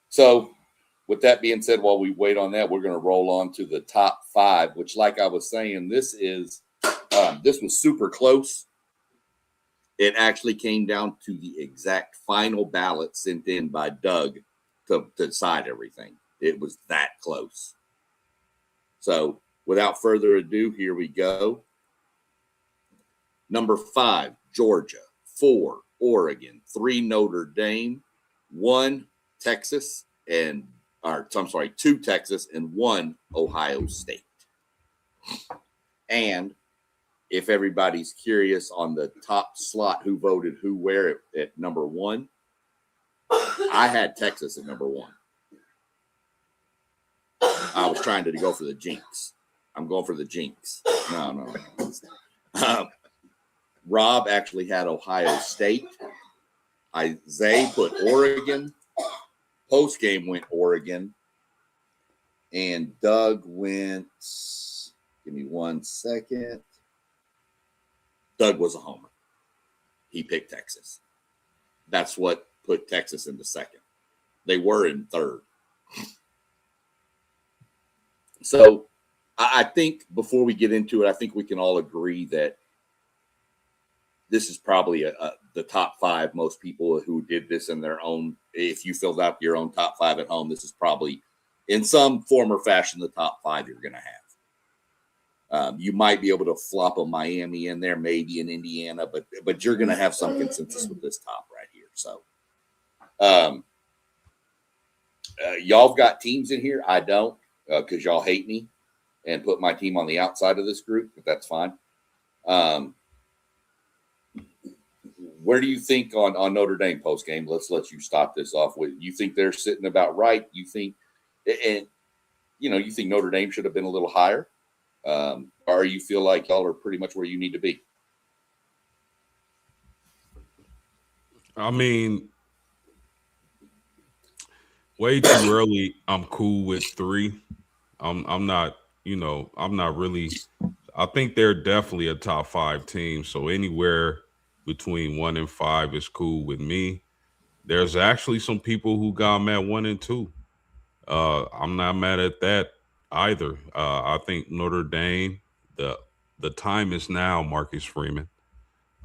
So, with that being said, while we wait on that, we're going to roll on to the top 5, which, like I was saying, this was super close. It actually came down to the exact final ballot sent in by Doug to decide everything. It was that close. So, without further ado, here we go. Number 5, Georgia. 4, Oregon. 3, Notre Dame. 1, Texas. 2 Texas and 1 Ohio State. And if everybody's curious on the top slot, who voted who where at number 1, I had Texas at number 1. I was trying to go for the jinx. I'm going for the jinx. No. Rob actually had Ohio State. Isaiah put Oregon. Post game went Oregon. And Doug went, give me 1 second. Doug was a homer. He picked Texas. That's what put Texas into second. They were in third. So I think before we get into it, I think we can all agree that this is probably the top 5. Most people who did this in their own, if you filled out your own top 5 at home, this is probably in some form or fashion the top 5 you're going to have. You might be able to flop a Miami in there, maybe in Indiana, but you're going to have some consensus with this top right here. So y'all have got teams in here. I don't, because y'all hate me and put my team on the outside of this group, but that's fine. Where do you think on Notre Dame post game? Let's let you stop this off with. You think they're sitting about right? You think, and you think Notre Dame should have been a little higher, or you feel like y'all are pretty much where you need to be?
I mean, way too early. I'm cool with 3. I'm not. I'm not really. I think they're definitely a top 5 team. So anywhere between 1 and 5 is cool with me. There's actually some people who got them at 1 and 2. I'm not mad at that either. I think Notre Dame, the time is now, Marcus Freeman.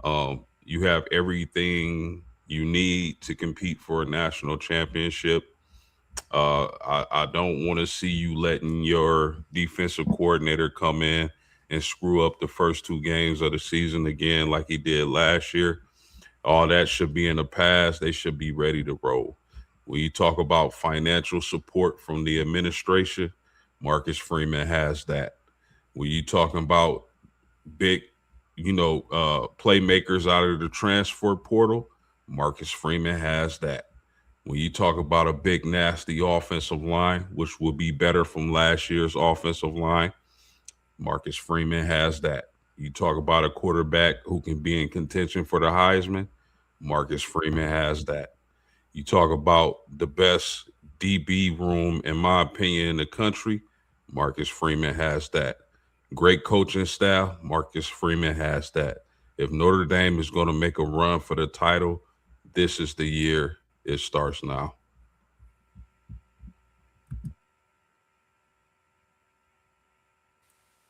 You have everything you need to compete for a national championship. I don't want to see you letting your defensive coordinator come in and screw up the first 2 games of the season again like he did last year. All that should be in the past. They should be ready to roll. When you talk about financial support from the administration, Marcus Freeman has that. When you talking about big, playmakers out of the transfer portal, Marcus Freeman has that. When you talk about a big, nasty offensive line, which will be better from last year's offensive line, Marcus Freeman has that. You talk about a quarterback who can be in contention for the Heisman. Marcus Freeman has that. You talk about the best DB room, in my opinion, in the country. Marcus Freeman has that. Great coaching staff. Marcus Freeman has that. If Notre Dame is going to make a run for the title, this is the year it starts now.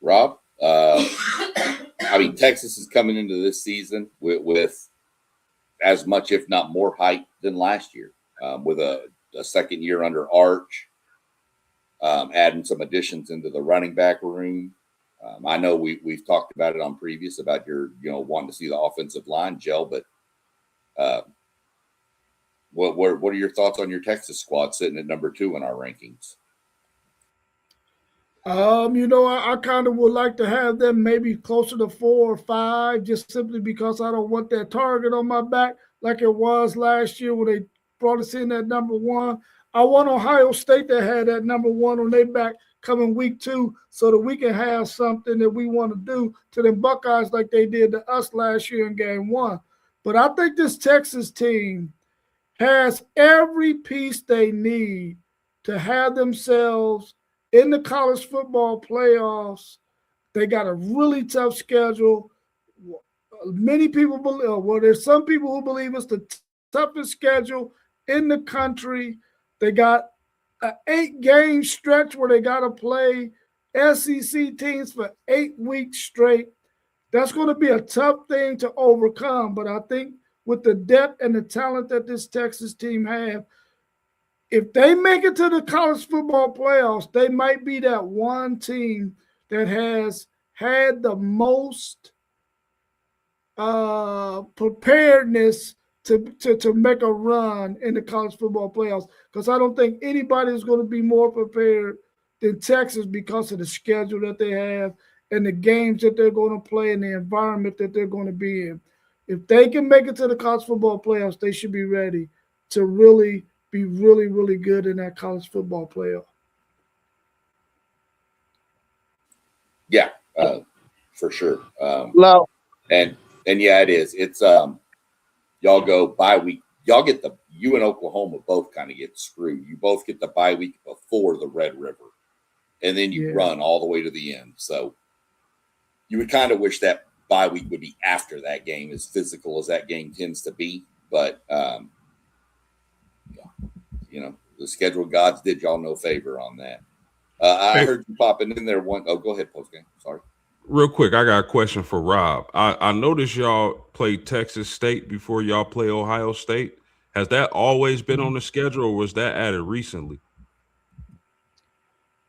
Rob, I mean, Texas is coming into this season with as much, if not more, hype than last year, with a second year under Arch, adding some additions into the running back room. I know we've talked about it on previous about your wanting to see the offensive line gel, but what are your thoughts on your Texas squad sitting at number 2 in our rankings?
I kind of would like to have them maybe closer to 4 or 5, just simply because I don't want that target on my back like it was last year when they brought us in at number 1. I want Ohio State to have that number 1 on their back coming week 2 so that we can have something that we want to do to them Buckeyes like they did to us last year in game 1. But I think this Texas team has every piece they need to have themselves in the college football playoffs. They got a really tough schedule. Many people believe, there's some people who believe it's the toughest schedule in the country. They got an 8-game stretch where they got to play SEC teams for 8 weeks straight. That's going to be a tough thing to overcome. But I think with the depth and the talent that this Texas team have, if they make it to the college football playoffs, they might be that one team that has had the most preparedness to make a run in the college football playoffs, because I don't think anybody is going to be more prepared than Texas because of the schedule that they have and the games that they're going to play and the environment that they're going to be in. If they can make it to the college football playoffs, they should be ready to really be really, really good in that college football playoff.
Yeah, for sure.
Hello.
And yeah, it is. It's y'all go bye week. Y'all get you and Oklahoma both kind of get screwed. You both get the bye week before the Red River, and then you run all the way to the end. So you would kind of wish that bye week would be after that game, as physical as that game tends to be. But the schedule gods did y'all no favor on that. I heard you popping in there one. Oh, go ahead, postgame. Sorry.
Real quick, I got a question for Rob. I noticed y'all played Texas State before y'all play Ohio State. Has that always been on the schedule, or was that added recently?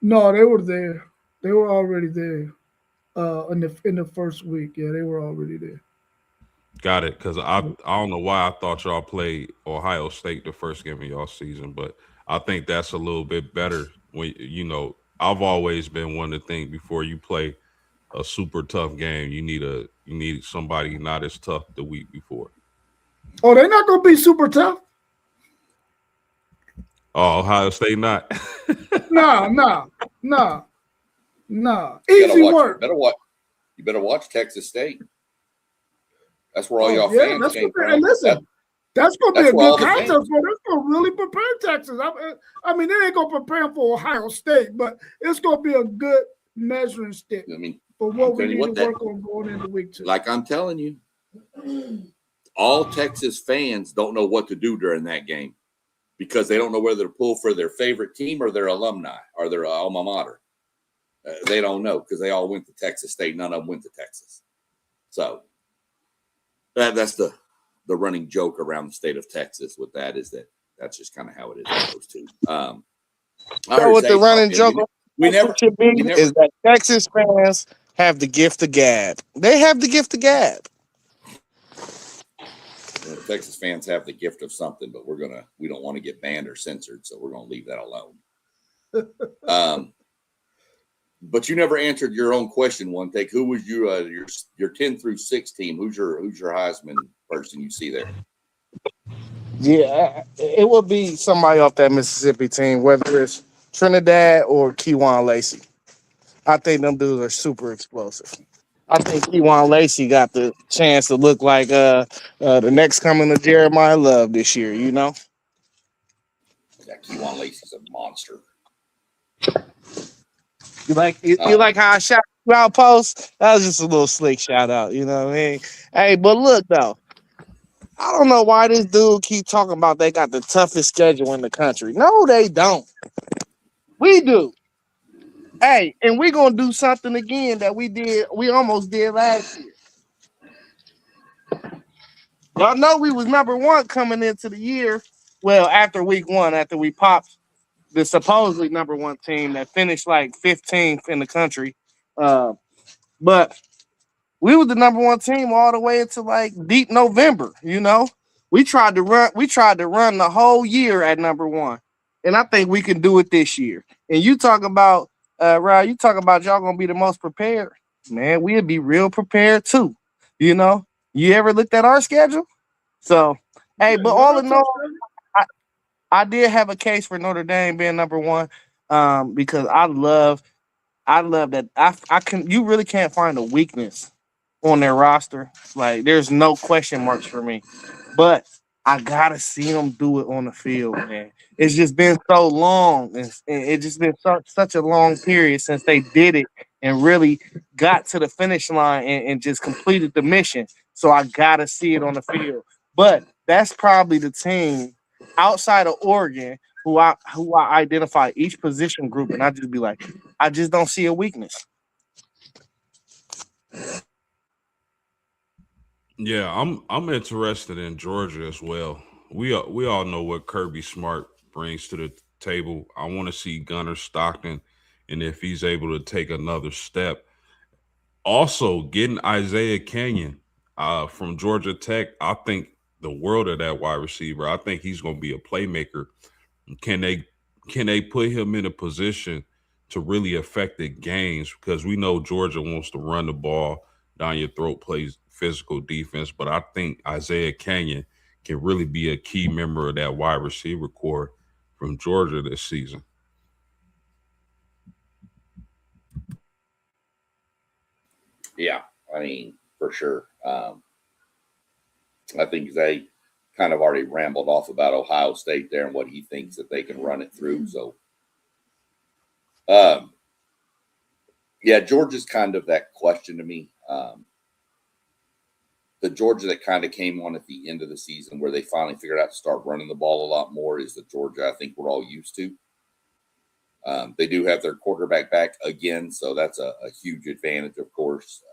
No, they were there. They were already there in the first week. Yeah, they were already there. Got
it. Because I don't know why I thought y'all played Ohio State the first game of y'all season, but I think that's a little bit better. When I've always been one to think before you play a super tough game, you need somebody not as tough the week before.
Oh, they're not going to be super tough.
Oh, Ohio State not.
No. Easy work.
You better watch Texas State. That's where all y'all fans came from.
And listen, that's going to be a good contest for them. That's going to really prepare Texas. I mean, they ain't going to prepare for Ohio State, but it's going to be a good measuring stick.
I mean,
for what we need to work on going into week 2.
Like I'm telling you, all Texas fans don't know what to do during that game because they don't know whether to pull for their favorite team or their alumni or their alma mater. They don't know because they all went to Texas State. None of them went to Texas. So that's the running joke around the state of Texas with that, is that's just kind of how it is with those two.
What the running joke is that Texas fans have the gift of gab. They have the gift of gab.
Texas fans have the gift of something, but we don't want to get banned or censored, so we're gonna leave that alone. But you never answered your own question. One take. Who was your 10 through 6 team? Who's your Heisman person you see there?
Yeah, it would be somebody off that Mississippi team, whether it's Trinidad or Kewan Lacey. I think them dudes are super explosive. I think Ewan Lacey got the chance to look like the next coming of Jeremiah Love this year. You know.
Yeah, Kewan Lacey's a monster.
You like how I shout you out post? That was just a little slick shout out. You know what I mean? Hey, but look though. I don't know why this dude keep talking about they got the toughest schedule in the country. No, they don't. We do. Hey, and we're gonna do something again that we almost did last year. Y'all know we was number one coming into the year. Well, after week one, after we popped the supposedly number one team that finished like 15th in the country. But we were the number one team all the way into like deep November, you know. We tried to run the whole year at number one. And I think we can do it this year. And you talk about Ryan, you talk about y'all gonna be the most prepared. Man, we'll be real prepared too. You know, you ever looked at our schedule? So hey, but all in all, I did have a case for Notre Dame being number one. Because I love that I can you really can't find a weakness on their roster. Like there's no question marks for me. But I gotta see them do it on the field, man. It's just been so long. It just been such a long period since they did it and really got to the finish line and just completed the mission. So I gotta see it on the field. But that's probably the team outside of Oregon who I identify each position group and I just be like, I just don't see a weakness.
Yeah, I'm interested in Georgia as well. We all know what Kirby Smart brings to the table. I want to see Gunnar Stockton, and if he's able to take another step. Also, getting Isaiah Canyon from Georgia Tech, I think the world of that wide receiver. I think he's going to be a playmaker. Can they put him in a position to really affect the games? Because we know Georgia wants to run the ball down your throat, plays physical defense. But I think Isaiah Canyon can really be a key member of that wide receiver core from Georgia this season.
Yeah, I mean, for sure. I think they kind of already rambled off about Ohio State there and what he thinks that they can run it through. So, yeah, Georgia's kind of that question to me. The Georgia that kind of came on at the end of the season where they finally figured out to start running the ball a lot more is the Georgia I think we're all used to. They do have their quarterback back again, so that's a huge advantage, of course,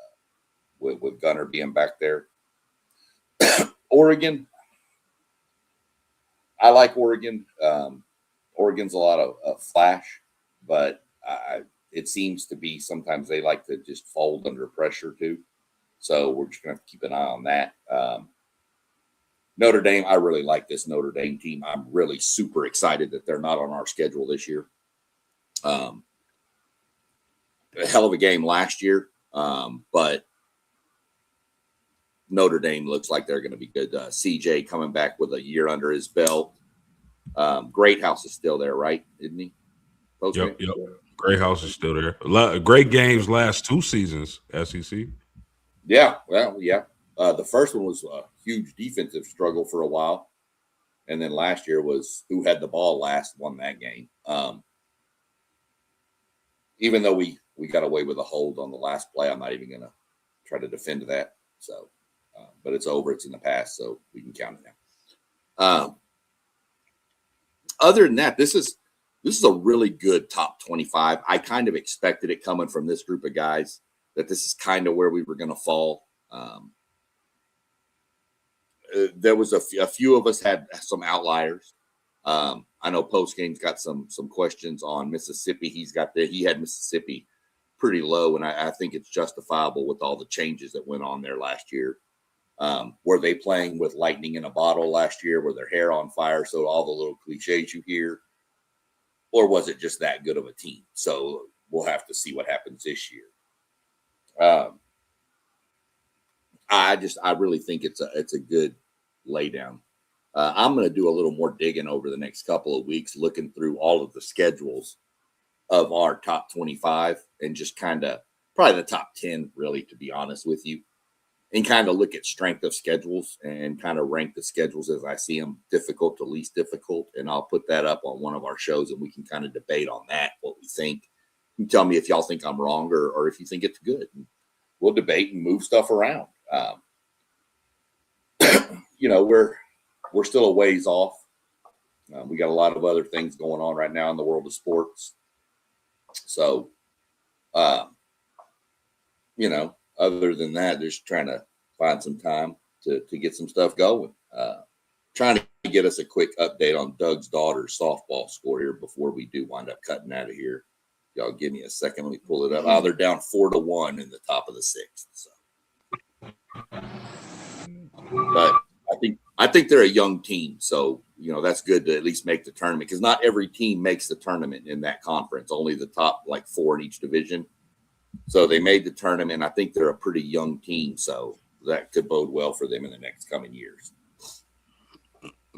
with Gunnar being back there. Oregon, I like Oregon. Oregon's a lot of flash, but it seems to be sometimes they like to just fold under pressure too. So we're just going to have to keep an eye on that. Notre Dame, I really like this Notre Dame team. I'm really super excited that they're not on our schedule this year. A hell of a game last year, but Notre Dame looks like they're going to be good. CJ coming back with a year under his belt. Greathouse is still there, right? Isn't he?
Yep. Greathouse is still there. Great games last 2 seasons, SEC.
Yeah, well, yeah. The first one was a huge defensive struggle for a while. And then last year was who had the ball last won that game. Even though we got away with a hold on the last play, I'm not even going to try to defend that. So, but it's over. It's in the past, so we can count it now. Other than that, this is a really good top 25. I kind of expected it coming from this group of guys that this is kind of where we were going to fall. There was a few of us had some outliers. I know post game's got some questions on Mississippi. He had Mississippi pretty low, and I think it's justifiable with all the changes that went on there last year. Were they playing with lightning in a bottle last year? Were their hair on fire? So all the little cliches you hear, or was it just that good of a team? So we'll have to see what happens this year. I really think it's a good laydown. I'm going to do a little more digging over the next couple of weeks, looking through all of the schedules of our top 25 and just kind of probably the top 10, really, to be honest with you, and kind of look at strength of schedules and kind of rank the schedules as I see them, difficult to least difficult. And I'll put that up on one of our shows and we can kind of debate on that, what we think. You tell me if y'all think I'm wrong or if you think it's good. And we'll debate and move stuff around. We're still a ways off. We got a lot of other things going on right now in the world of sports. So, other than that, just trying to find some time to get some stuff going. Trying to get us a quick update on Doug's daughter's softball score here before we do wind up cutting out of here. Y'all give me a second. Let me pull it up. Oh, they're down 4-1 in the top of the sixth. So, but I think they're a young team, so that's good to at least make the tournament because not every team makes the tournament in that conference. Only the top 4 in each division. So they made the tournament. I think they're a pretty young team, so that could bode well for them in the next coming years.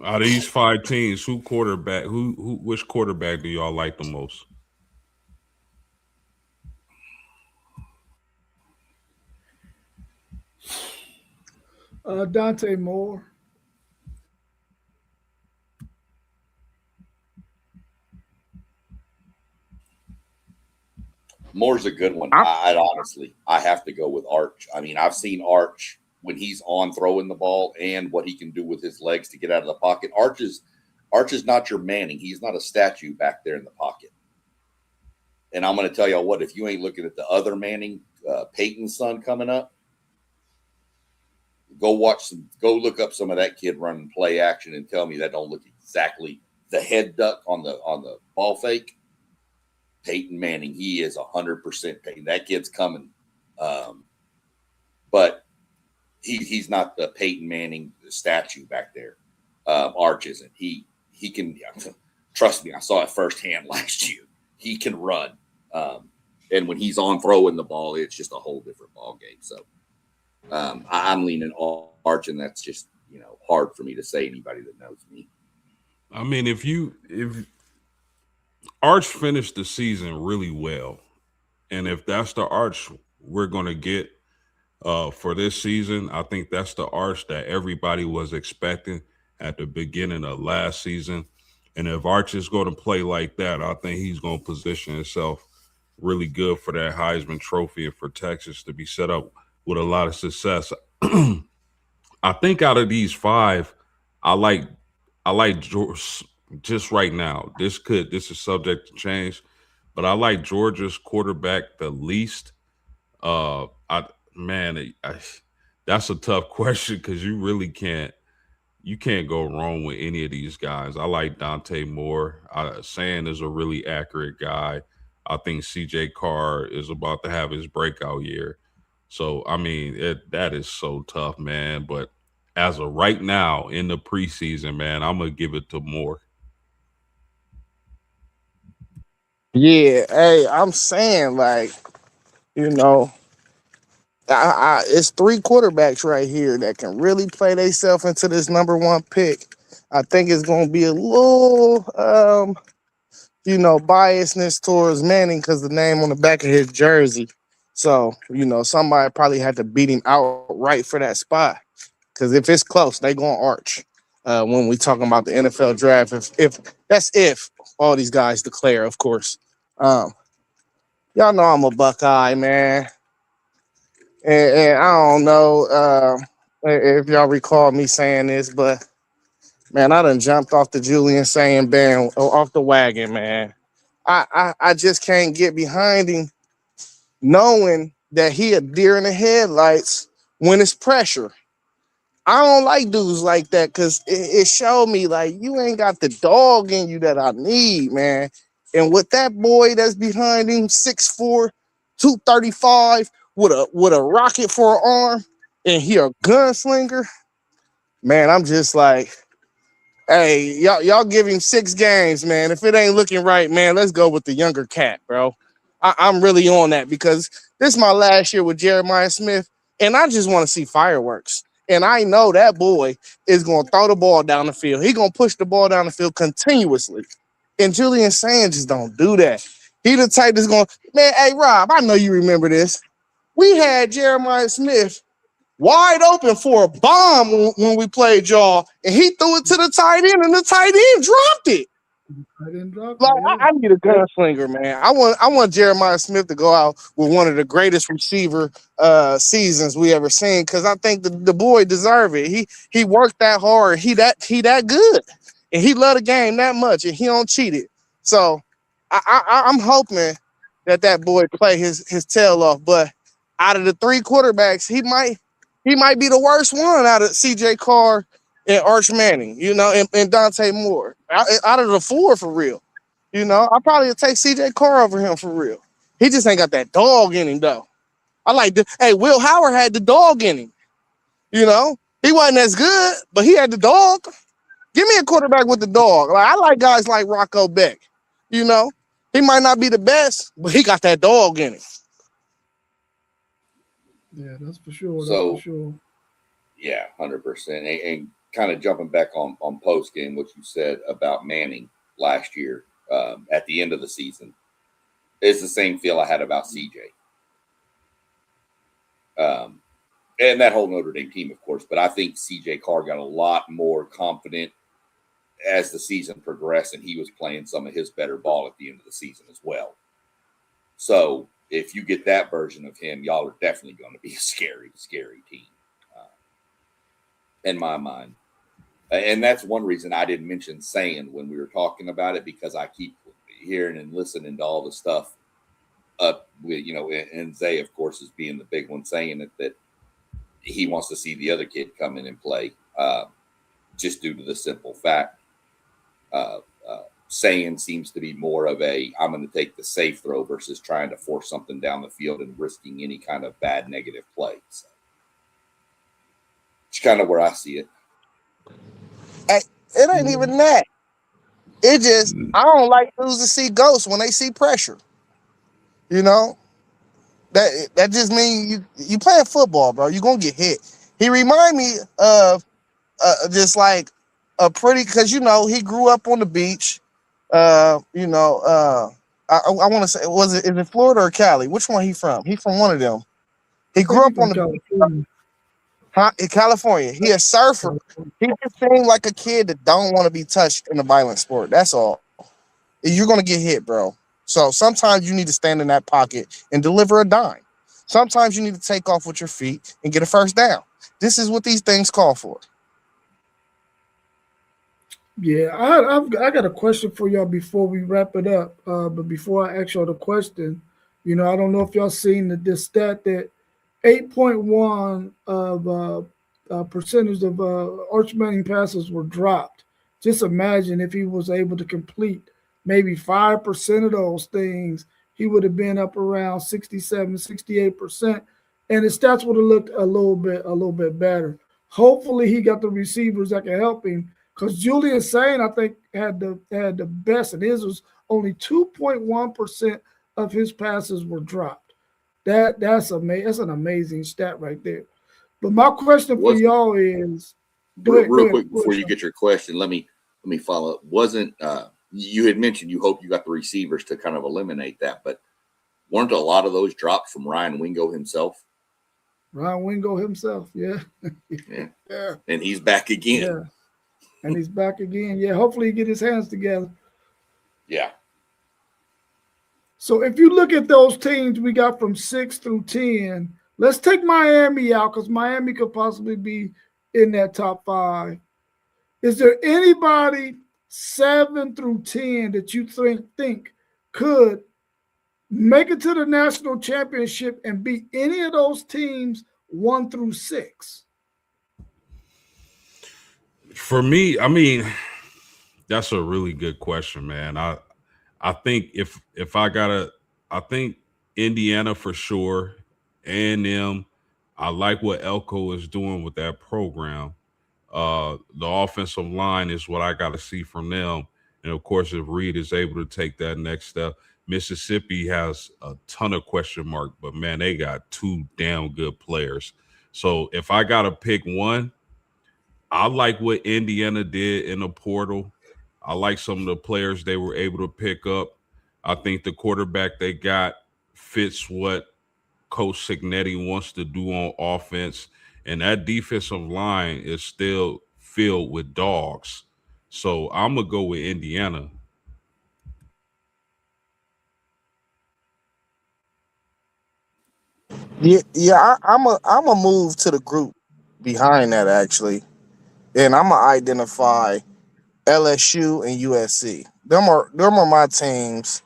Out of these 5 teams, which quarterback do y'all like the most?
Dante Moore.
Moore's a good one. I have to go with Arch. I mean, I've seen Arch when he's on throwing the ball and what he can do with his legs to get out of the pocket. Arch is not your Manning. He's not a statue back there in the pocket. And I'm going to tell y'all what, if you ain't looking at the other Manning, Peyton's son coming up, go look up some of that kid running play action and tell me that don't look exactly the head duck on the ball fake. Peyton Manning, he is 100% Peyton. That kid's coming. But he's not the Peyton Manning statue back there. Arch isn't. He can, trust me, I saw it firsthand last year. He can run. And when he's on throwing the ball, it's just a whole different ball game. So I'm leaning Arch, and that's just, hard for me to say anybody that knows me.
I mean, if Arch finished the season really well, and if that's the Arch we're going to get for this season, I think that's the Arch that everybody was expecting at the beginning of last season. And if Arch is going to play like that, I think he's going to position himself really good for that Heisman Trophy and for Texas to be set up with a lot of success. I think out of these 5, I like George. Just right now, this is subject to change, but I like Georgia's quarterback the least. That's a tough question because you really can't go wrong with any of these guys. I like Dante Moore. Sand is a really accurate guy. I think CJ Carr is about to have his breakout year. So I mean, that is so tough, man. But as of right now in the preseason, man, I'm gonna give it to Moore.
Yeah, hey, I'm saying it's 3 quarterbacks right here that can really play themselves into this number 1 pick. I think it's going to be a little, biasness towards Manning because the name on the back of his jersey. So, somebody probably had to beat him outright for that spot. Because if it's close, they going to Arch. When we talking about the NFL draft, if all these guys declare, of course. Y'all know I'm a Buckeye, man. And I don't know if y'all recall me saying this, but man, I done jumped off the Julian Sayin band, off the wagon, man. I just can't get behind him knowing that he a deer in the headlights when it's pressure. I don't like dudes like that because it showed me you ain't got the dog in you that I need, man. And with that boy that's behind him, 6'4", 235, with a rocket for an arm, and he a gunslinger, man, I'm just hey, y'all give him 6 games, man. If it ain't looking right, man, let's go with the younger cat, bro. I'm really on that because this is my last year with Jeremiah Smith, and I just want to see fireworks. And I know that boy is going to throw the ball down the field. He's going to push the ball down the field continuously. And Julian Sayin just don't do that. He the type that's going, man, hey, Rob, I know you remember this. We had Jeremiah Smith wide open for a bomb when we played y'all, and he threw it to the tight end, and the tight end dropped it.
I didn't drop
Like,
it.
I need a gunslinger, man. I want Jeremiah Smith to go out with one of the greatest receiver seasons we ever seen, because I think the boy deserve it. He worked that hard. He that good, and he love the game that much, and he don't cheat it. So I'm hoping that boy play his tail off. But out of the three quarterbacks, he might be the worst one out of CJ Carr and Arch Manning, you know, and Dante Moore. Out of the four, for real. You know, I'll probably take CJ Carr over him, for real. He just ain't got that dog in him, though. Hey, Will Howard had the dog in him. You know, he wasn't as good, but he had the dog. Give me a quarterback with the dog. Like, I like guys like Rocco Beck. You know, he might not be the best, but he got that dog in him.
Yeah, that's for sure.
So,
that's for sure.
Yeah, 100%. And kind of jumping back on post game, what you said about Manning last year at the end of the season is the same feel I had about CJ. And that whole Notre Dame team, of course. But I think CJ Carr got a lot more confident as the season progressed, and he was playing some of his better ball at the end of the season as well. So if you get that version of him, y'all are definitely going to be a scary, scary team in my mind. And that's one reason I didn't mention saying when we were talking about it, because I keep hearing and listening to all the stuff up with, you know, and Zay, of course, is being the big one saying it, that he wants to see the other kid come in and play, just due to the simple fact. Saying seems to be more of I'm going to take the safe throw versus trying to force something down the field and risking any kind of bad negative play. So it's kind of where I see it.
It ain't even that. It just, I don't like dudes to see ghosts when they see pressure. You know? That just means you playing football, bro. You're going to get hit. He remind me of just like a pretty, because, you know, he grew up on the beach. I want to say, is it Florida or Cali? Which one he from? He from one of them. He grew up on the beach. In California. He a surfer. He just seems like a kid that don't want to be touched in a violent sport. That's all. You're going to get hit, bro. So sometimes you need to stand in that pocket and deliver a dime. Sometimes you need to take off with your feet and get a first down. This is what these things call for.
Yeah, I got a question for y'all before we wrap it up. But before I ask y'all the question, you know, I don't know if y'all seen this stat that 8.1 of percentage of Arch Manning passes were dropped. Just imagine if he was able to complete maybe 5% of those things, he would have been up around 67, 68%. And his stats would have looked a little bit better. Hopefully he got the receivers that can help him, because Julian Sain, I think, had the best, and his was only 2.1% of his passes were dropped. That's amazing. That's an amazing stat right there. But my question for y'all is,
real quick before you get your question, let me follow up. Wasn't you had mentioned you hope you got the receivers to kind of eliminate that, but weren't a lot of those dropped from Ryan Wingo himself?
Ryan Wingo himself, yeah.
Yeah. And he's back again.
Yeah. And he's back again. Yeah, hopefully he get his hands together.
Yeah.
So if you look at those teams we got from 6 through 10, let's take Miami out, because Miami could possibly be in that top 5. Is there anybody 7 through 10 that you think could make it to the national championship and beat any of those teams 1 through 6?
For me, I mean, that's a really good question, man. I think if I think Indiana for sure, A&M. I like what Elko is doing with that program. The offensive line is what I got to see from them, and of course, if Reed is able to take that next step. Mississippi has a ton of question mark, but man, they got 2 damn good players. So if I got to pick one, I like what Indiana did in the portal. I like some of the players they were able to pick up. I think the quarterback they got fits what Coach Signetti wants to do on offense, and that defensive line is still filled with dogs. So I'm gonna go with Indiana.
Yeah, I'm a move to the group behind that actually, and I'm gonna identify LSU and USC. Them are my teams.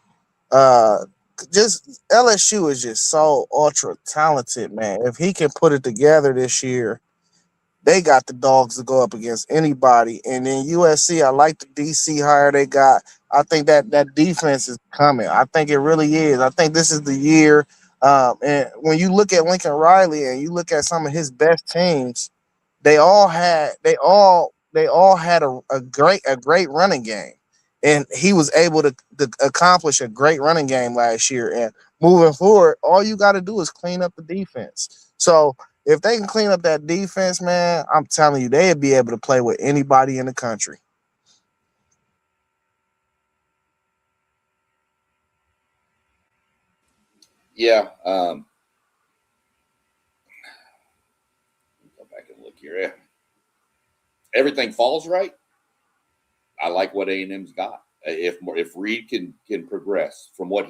Uh, just LSU is just so ultra talented, man. If he can put it together this year, they got the dogs to go up against anybody. And then USC, I like the DC hire they got. I think that defense is coming. I think it really is. I think this is the year. And when you look at Lincoln Riley and you look at some of his best teams, they all had a great running game, and he was able to accomplish a great running game last year. And moving forward, all you got to do is clean up the defense. So if they can clean up that defense, man, I'm telling you, they'd be able to play with anybody in the country.
Yeah. Go back and look here. Yeah. Everything falls right. I like what A&M's got. If Reed can progress from what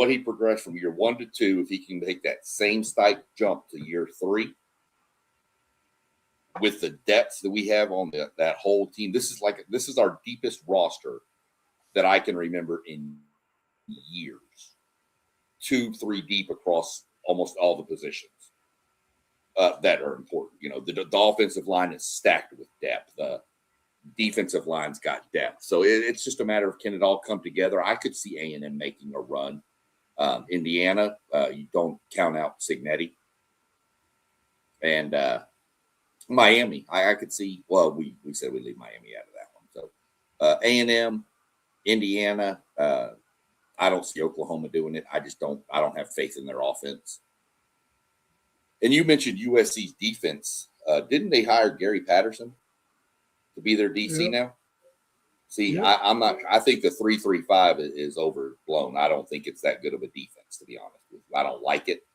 he progressed from year 1 to 2, if he can make that same type jump to year 3 with the depth that we have on that whole team, this is our deepest roster that I can remember in years. 2-3 deep across almost all the positions that are important. You know, the offensive line is stacked with depth. The defensive line's got depth. So it's just a matter of can it all come together. I could see A&M making a run. Indiana, you don't count out Signetti. And Miami, I could see. Well, we said we leave Miami out of that one. So A&M, Indiana. I don't see Oklahoma doing it. I don't have faith in their offense. And you mentioned USC's defense. Didn't they hire Gary Patterson to be their DC now? See, I'm not. I think the 3-3-5 is overblown. I don't think it's that good of a defense, to be honest with you. I don't like it.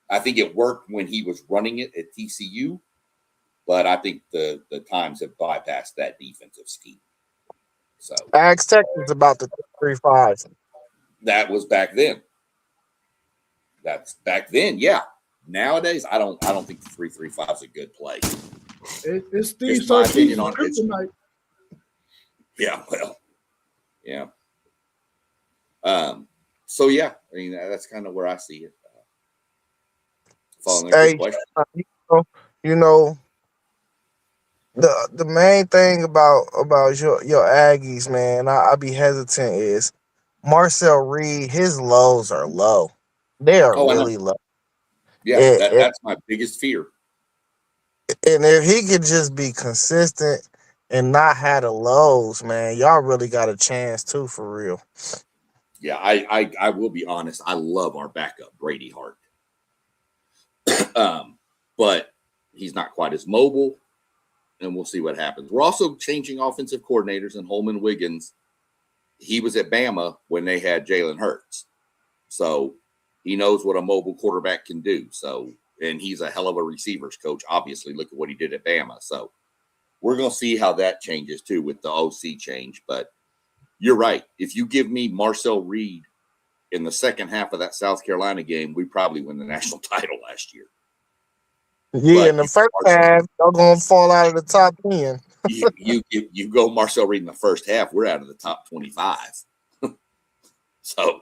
I think it worked when he was running it at TCU, but I think the times have bypassed that defensive scheme. So
Ask Texas about the 3-5.
that was back then. That's back then, yeah. Nowadays, I don't think the 3-3-5 is a good play.
It's Steve
Just my opinion
Sarkisian
on it.
kryptonite.
Yeah, well, yeah. So yeah, I mean that's kind of where I see it. Following a
Hey,
good question.
you know the main thing about your Aggies, man, I be hesitant is Marcel Reed. His lows are low. They are
Oh, I know.
really low.
Yeah,
And, and
that's my biggest fear.
and if he could just be consistent and not have the lows, man, y'all really got a chance too, for real.
Yeah, I will be honest. I love our backup, Brady Hart. But he's not quite as mobile, and we'll see what happens. We're also changing offensive coordinators, and Holman Wiggins, he was at Bama when they had Jalen Hurts. So he knows what a mobile quarterback can do. So, and he's a hell of a receivers coach. Obviously, look at what he did at Bama. So we're going to see how that changes too with the OC change. But you're right. If you give me Marcel Reed in the second half of that South Carolina game, we probably win the national title last year.
Yeah,
But
in the first half, y'all gonna fall out of the top 10.
you go Marcel Reed in the first half, we're out of the top 25. So,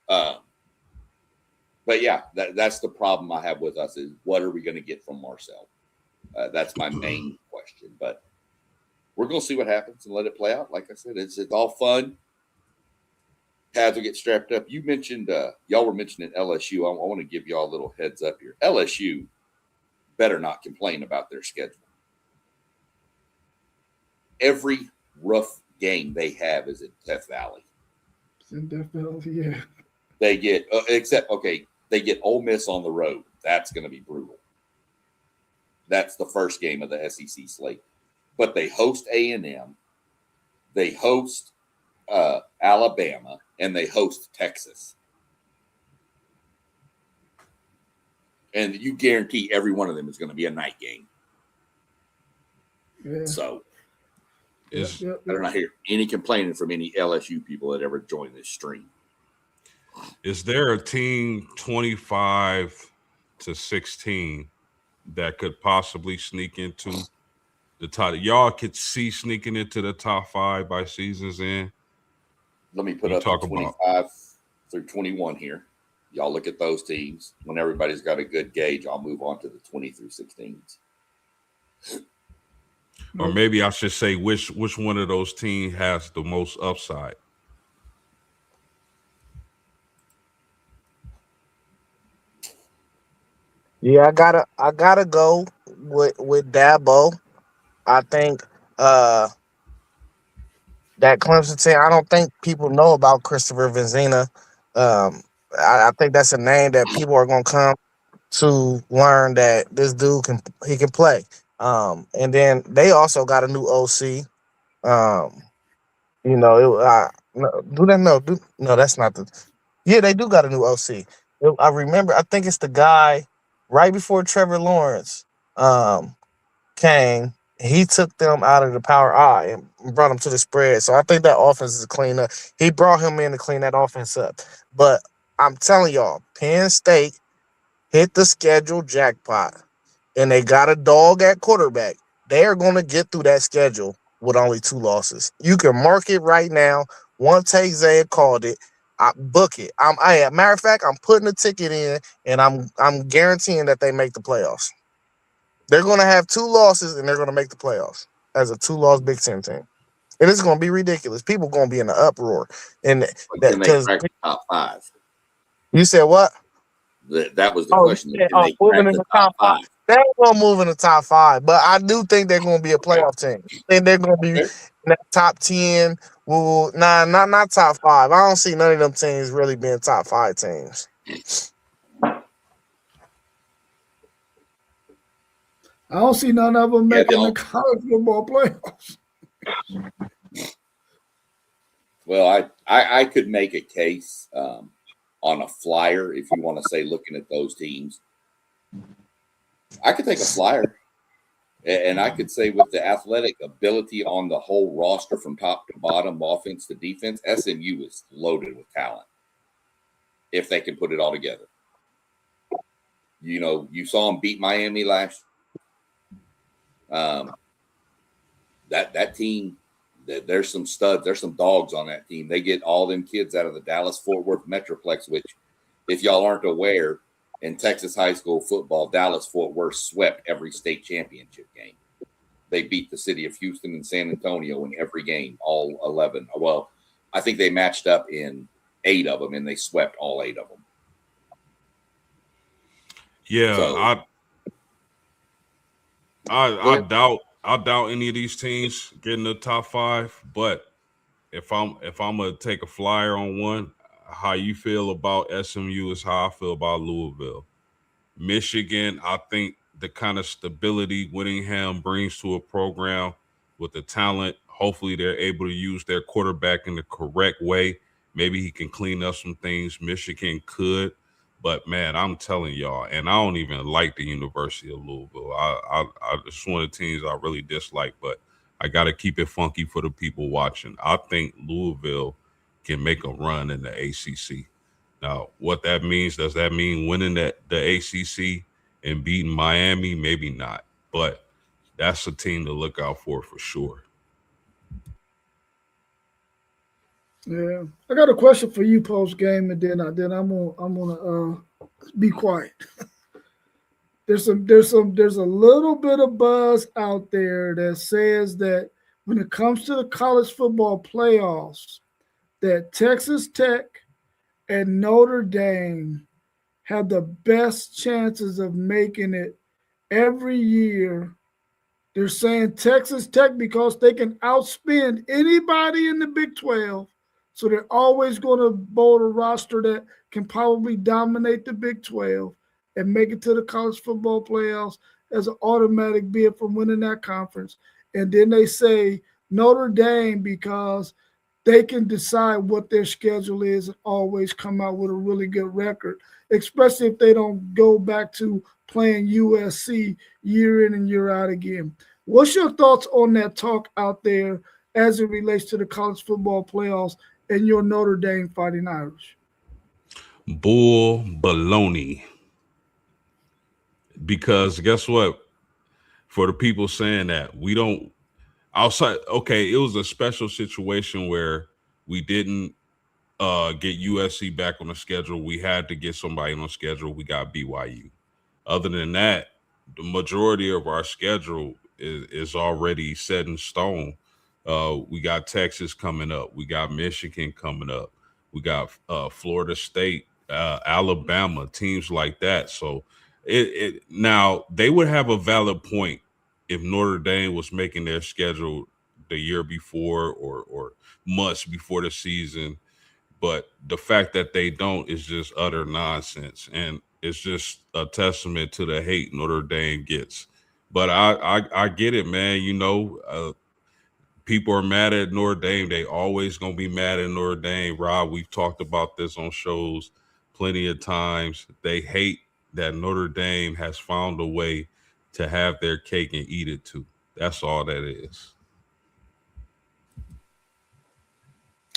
but yeah, that's the problem I have with us is what are we going to get from Marcel? That's my main question. But we're going to see what happens and let it play out. Like I said, it's all fun. Pads will get strapped up. You mentioned y'all were mentioning LSU. I want to give y'all a little heads up here. LSU better not complain about their schedule. Every rough game they have is in Death Valley.
Yeah.
They get they get Ole Miss on the road. That's going to be brutal. That's the first game of the SEC slate. But they host A&M. They host Alabama. and they host Texas. And you guarantee every one of them is going to be a night game.
Yeah.
So
Is
I don't know, hear any complaining from any LSU people that ever joined this stream.
is there a team 25 to 16 that could possibly sneak into the top? Y'all could see sneaking into the top 5 by season's end.
Let me put
You
up
talk
the
about-
25 through 21 here. Y'all look at those teams. When everybody's got a good gauge, I'll move on to the 20 through 16s.
Or maybe I should say which one of those teams has the most upside.
Yeah, I gotta go with Dabo. I think that Clemson team. I don't think people know about Christopher Vizina. I think that's a name that people are gonna come to learn that this dude can play. And then they also got a new OC. No, that's not the. Yeah, they do got a new OC. I remember. I think it's the guy right before Trevor Lawrence came. He took them out of the power I and brought them to the spread. So I think that offense is clean up. He brought him in to clean that offense up. But I'm telling y'all, Penn State hit the schedule jackpot, and they got a dog at quarterback. They are going to get through that schedule with only 2 losses. You can mark it right now. One take Zay called it. I book it. Matter of fact, I'm putting a ticket in, and I'm guaranteeing that they make the playoffs. They're going to have 2 losses, and they're going to make the playoffs as a 2-loss Big Ten team. And it's going to be ridiculous. People going to be in an uproar. And
Can they crack the top 5?
You said what?
That was the question.
Yeah,
Can they
moving
crack
in
the top 5?
They're going to move in the top 5, but I do think they're going to be a playoff team. I think they're going to be in that top 10. Well, not top 5. I don't see none of them teams really being top 5 teams.
I don't see none of them making the college football playoffs.
Well, I could make a case on a flyer if you want to say looking at those teams. I could take a flyer, and I could say with the athletic ability on the whole roster from top to bottom, offense to defense, SMU is loaded with talent if they can put it all together. You know, you saw them beat Miami last year. That team, there's some studs, there's some dogs on that team. They get all them kids out of the Dallas-Fort Worth Metroplex, which, if y'all aren't aware, in Texas high school football, Dallas-Fort Worth swept every state championship game. They beat the city of Houston and San Antonio in every game, all 11. Well, I think they matched up in 8 of them, and they swept all 8 of them.
Yeah,
So,
I doubt any of these teams getting the top 5. But if I'm gonna take a flyer on one, how you feel about SMU is how I feel about Louisville. Michigan, I think the kind of stability Whittingham brings to a program with the talent, hopefully they're able to use their quarterback in the correct way. Maybe he can clean up some things. Michigan could. But, man, I'm telling y'all, and I don't even like the University of Louisville. It's one of the teams I really dislike, but I got to keep it funky for the people watching. I think Louisville can make a run in the ACC. Now, what that means, does that mean winning the ACC and beating Miami? Maybe not, but that's a team to look out for sure.
Yeah, I got a question for you post game, and then I'm gonna be quiet. There's a little bit of buzz out there that says that when it comes to the college football playoffs, that Texas Tech and Notre Dame have the best chances of making it every year. They're saying Texas Tech because they can outspend anybody in the Big 12. So they're always going to bowl a roster that can probably dominate the Big 12 and make it to the college football playoffs as an automatic bid for winning that conference. And then they say Notre Dame because they can decide what their schedule is and always come out with a really good record, especially if they don't go back to playing USC year in and year out again. What's your thoughts on that talk out there as it relates to the college football playoffs and your Notre Dame Fighting Irish?
Bull baloney. Because guess what? For the people saying that, we don't outside. Okay, it was a special situation where we didn't get USC back on the schedule. We had to get somebody on the schedule. We got BYU. Other than that, the majority of our schedule is already set in stone. We got Texas coming up. We got Michigan coming up. We got Florida State, Alabama, teams like that. So now they would have a valid point if Notre Dame was making their schedule the year before or months before the season. But the fact that they don't is just utter nonsense. And it's just a testament to the hate Notre Dame gets. But I get it, man. You know, people are mad at Notre Dame. They always going to be mad at Notre Dame. Rob, we've talked about this on shows plenty of times. They hate that Notre Dame has found a way to have their cake and eat it too. That's all that is.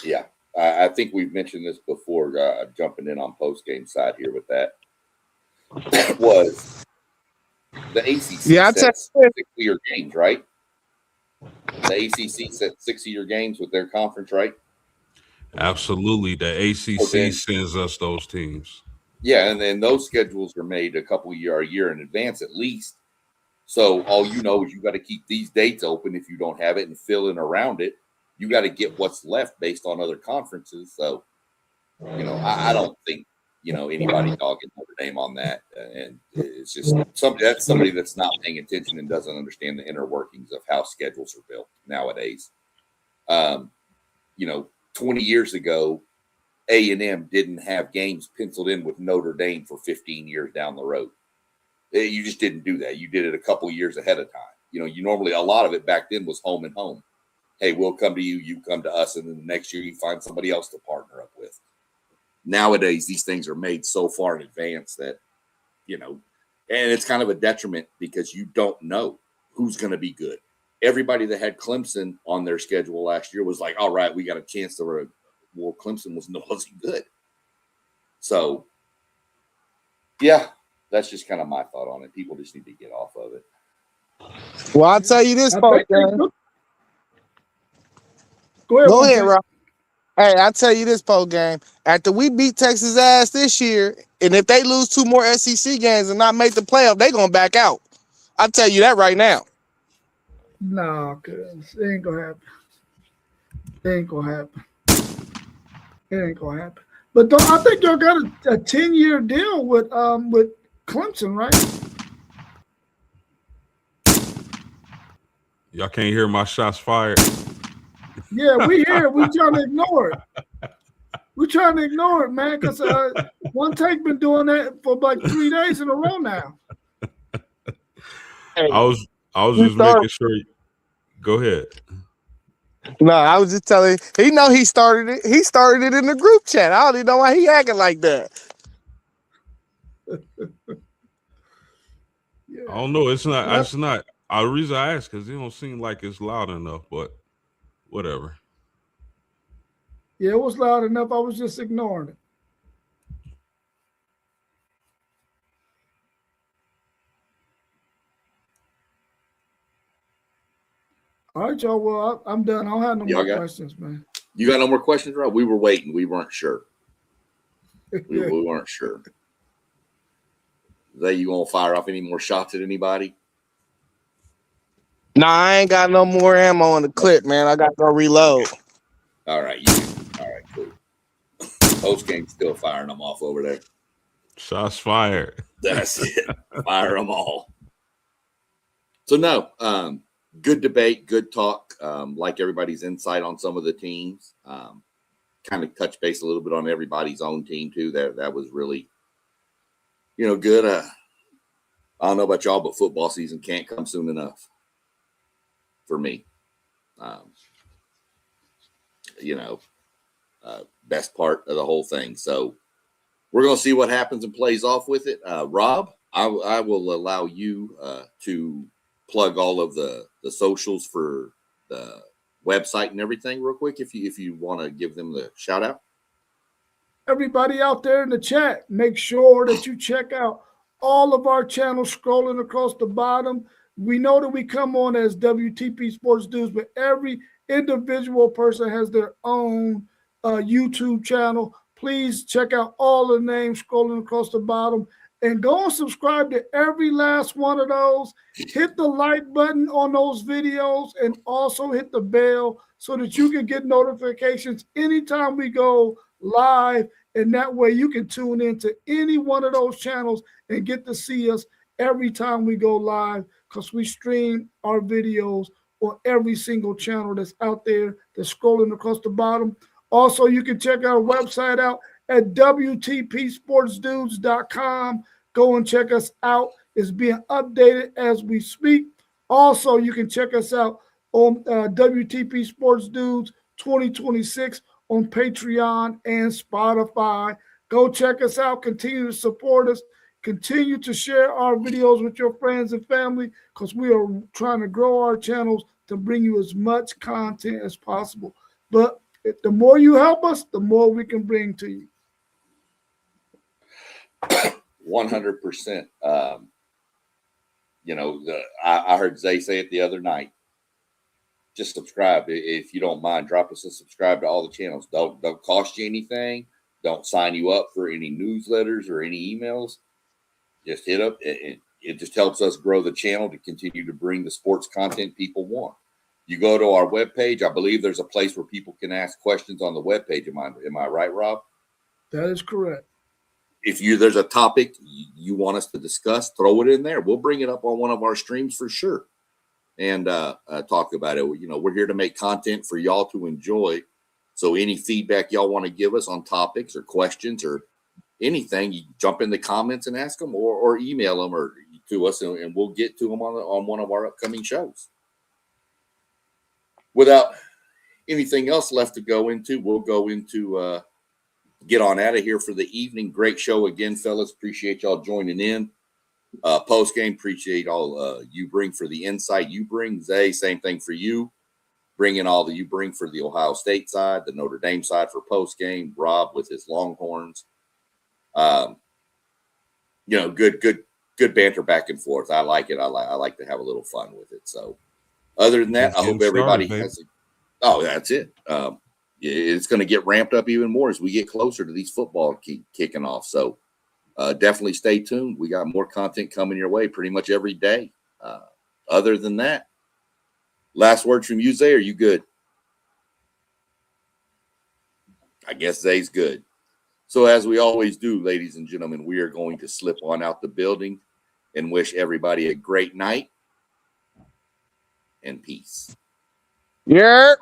Yeah. I think we've mentioned this before, jumping in on post-game side here with that. Was the ACC sets 6-year games, right? The ACC set 6-year games with their conference, right?
Absolutely. The ACC sends us those teams.
Yeah, and then those schedules are made a year in advance at least. So all you know is you got to keep these dates open if you don't have it and fill in around it. You got to get what's left based on other conferences. So, you know, I don't think, you know, anybody dogging Notre Dame on that. And it's just somebody that's not paying attention and doesn't understand the inner workings of how schedules are built nowadays. You know, 20 years ago, A&M didn't have games penciled in with Notre Dame for 15 years down the road. You just didn't do that. You did it a couple years ahead of time. You know, you normally, a lot of it back then was home and home. Hey, we'll come to you, you come to us, and then the next year you find somebody else to partner up with. Nowadays, these things are made so far in advance that, you know, and it's kind of a detriment because you don't know who's going to be good. Everybody that had Clemson on their schedule last year was like, all right, we got a chance to well, Clemson wasn't good. So, yeah, that's just kind of my thought on it. People just need to get off of it.
Well, I'll tell you this, folks.
Go ahead,
Rob. Hey, I'll tell you this, Poe game. After we beat Texas ass this year, and if they lose 2 more SEC games and not make the playoff, they're going to back out. I'll tell you that right now.
No, cuz it ain't gonna happen. It ain't gonna happen. It ain't gonna happen. But I think y'all got a 10-year deal with Clemson, right?
Y'all can't hear my shots fired.
Yeah, we hear it. We trying to ignore it. We trying to ignore it, man, because One Take been doing that for like 3 days in a row now.
Hey,
I was just making sure. Go ahead.
No, I was just telling he know he started it. He started it in the group chat. I don't even know why he acting like that.
Yeah.
I don't know. It's not. It's not. The reason I ask because it don't seem like it's loud enough, but whatever.
Yeah, it was loud enough. I was just ignoring it. All right, y'all. Well, I'm done. I don't have no more questions, man.
You got no more questions, Rob? We were waiting. We weren't sure. We weren't sure. Zay, you gonna fire off any more shots at anybody?
Nah, I ain't got no more ammo in the clip, man. I got to go reload.
All right, all right, cool. Post game still firing them off over there.
Shots fired.
That's it. Fire them all. So no, good debate, good talk. Like everybody's insight on some of the teams. Kind of touch base a little bit on everybody's own team too. That was really, good. I don't know about y'all, but football season can't come soon enough for me. best part of the whole thing. So we're going to see what happens and plays off with it. Rob, I will allow you to plug all of the socials for the website and everything real quick if you want to give them the shout out.
Everybody out there in the chat, make sure that you check out all of our channels scrolling across the bottom. We know that we come on as WTP Sports Dudes, but every individual person has their own YouTube channel. Please check out all the names scrolling across the bottom and go and subscribe to every last one of those. Hit the like button on those videos and also hit the bell so that you can get notifications anytime we go live. And that way you can tune into any one of those channels and get to see us every time we go live, because we stream our videos on every single channel that's out there that's scrolling across the bottom. Also, you can check our website out at WTPSportsDudes.com. Go and check us out. It's being updated as we speak. Also, you can check us out on WTP Sports Dudes 2026 on Patreon and Spotify. Go check us out. Continue to support us. Continue to share our videos with your friends and family, because we are trying to grow our channels to bring you as much content as possible. But the more you help us, the more we can bring to you.
100%. I heard Zay say it the other night. Just subscribe if you don't mind. Drop us a subscribe to all the channels. Don't cost you anything. Don't sign you up for any newsletters or any emails. Just hit up, and it just helps us grow the channel to continue to bring the sports content people want. You go to our webpage. I believe there's a place where people can ask questions on the webpage. Am I right, Rob?
That is correct.
If there's a topic you want us to discuss, throw it in there. We'll bring it up on one of our streams for sure and talk about it. We're here to make content for y'all to enjoy. So any feedback y'all want to give us on topics or questions or anything, you jump in the comments and ask them, or email them or to us, and we'll get to them on one of our upcoming shows. Without anything else left to go into, we'll go into get on out of here for the evening. Great show again, fellas. Appreciate y'all joining in. Post game, appreciate all you bring for the insight you bring. Zay, same thing for you. Bringing all that you bring for the Ohio State side, the Notre Dame side for post game. Rob with his Longhorns. Good banter back and forth. I like it. I like to have a little fun with it. So, other than that, I hope everybody has. That's it. It's going to get ramped up even more as we get closer to these football kicking off. So, definitely stay tuned. We got more content coming your way pretty much every day. Other than that, last words from you, Zay. Are you good? I guess Zay's good. So as we always do, ladies and gentlemen, we are going to slip on out the building and wish everybody a great night and peace.
Yeah.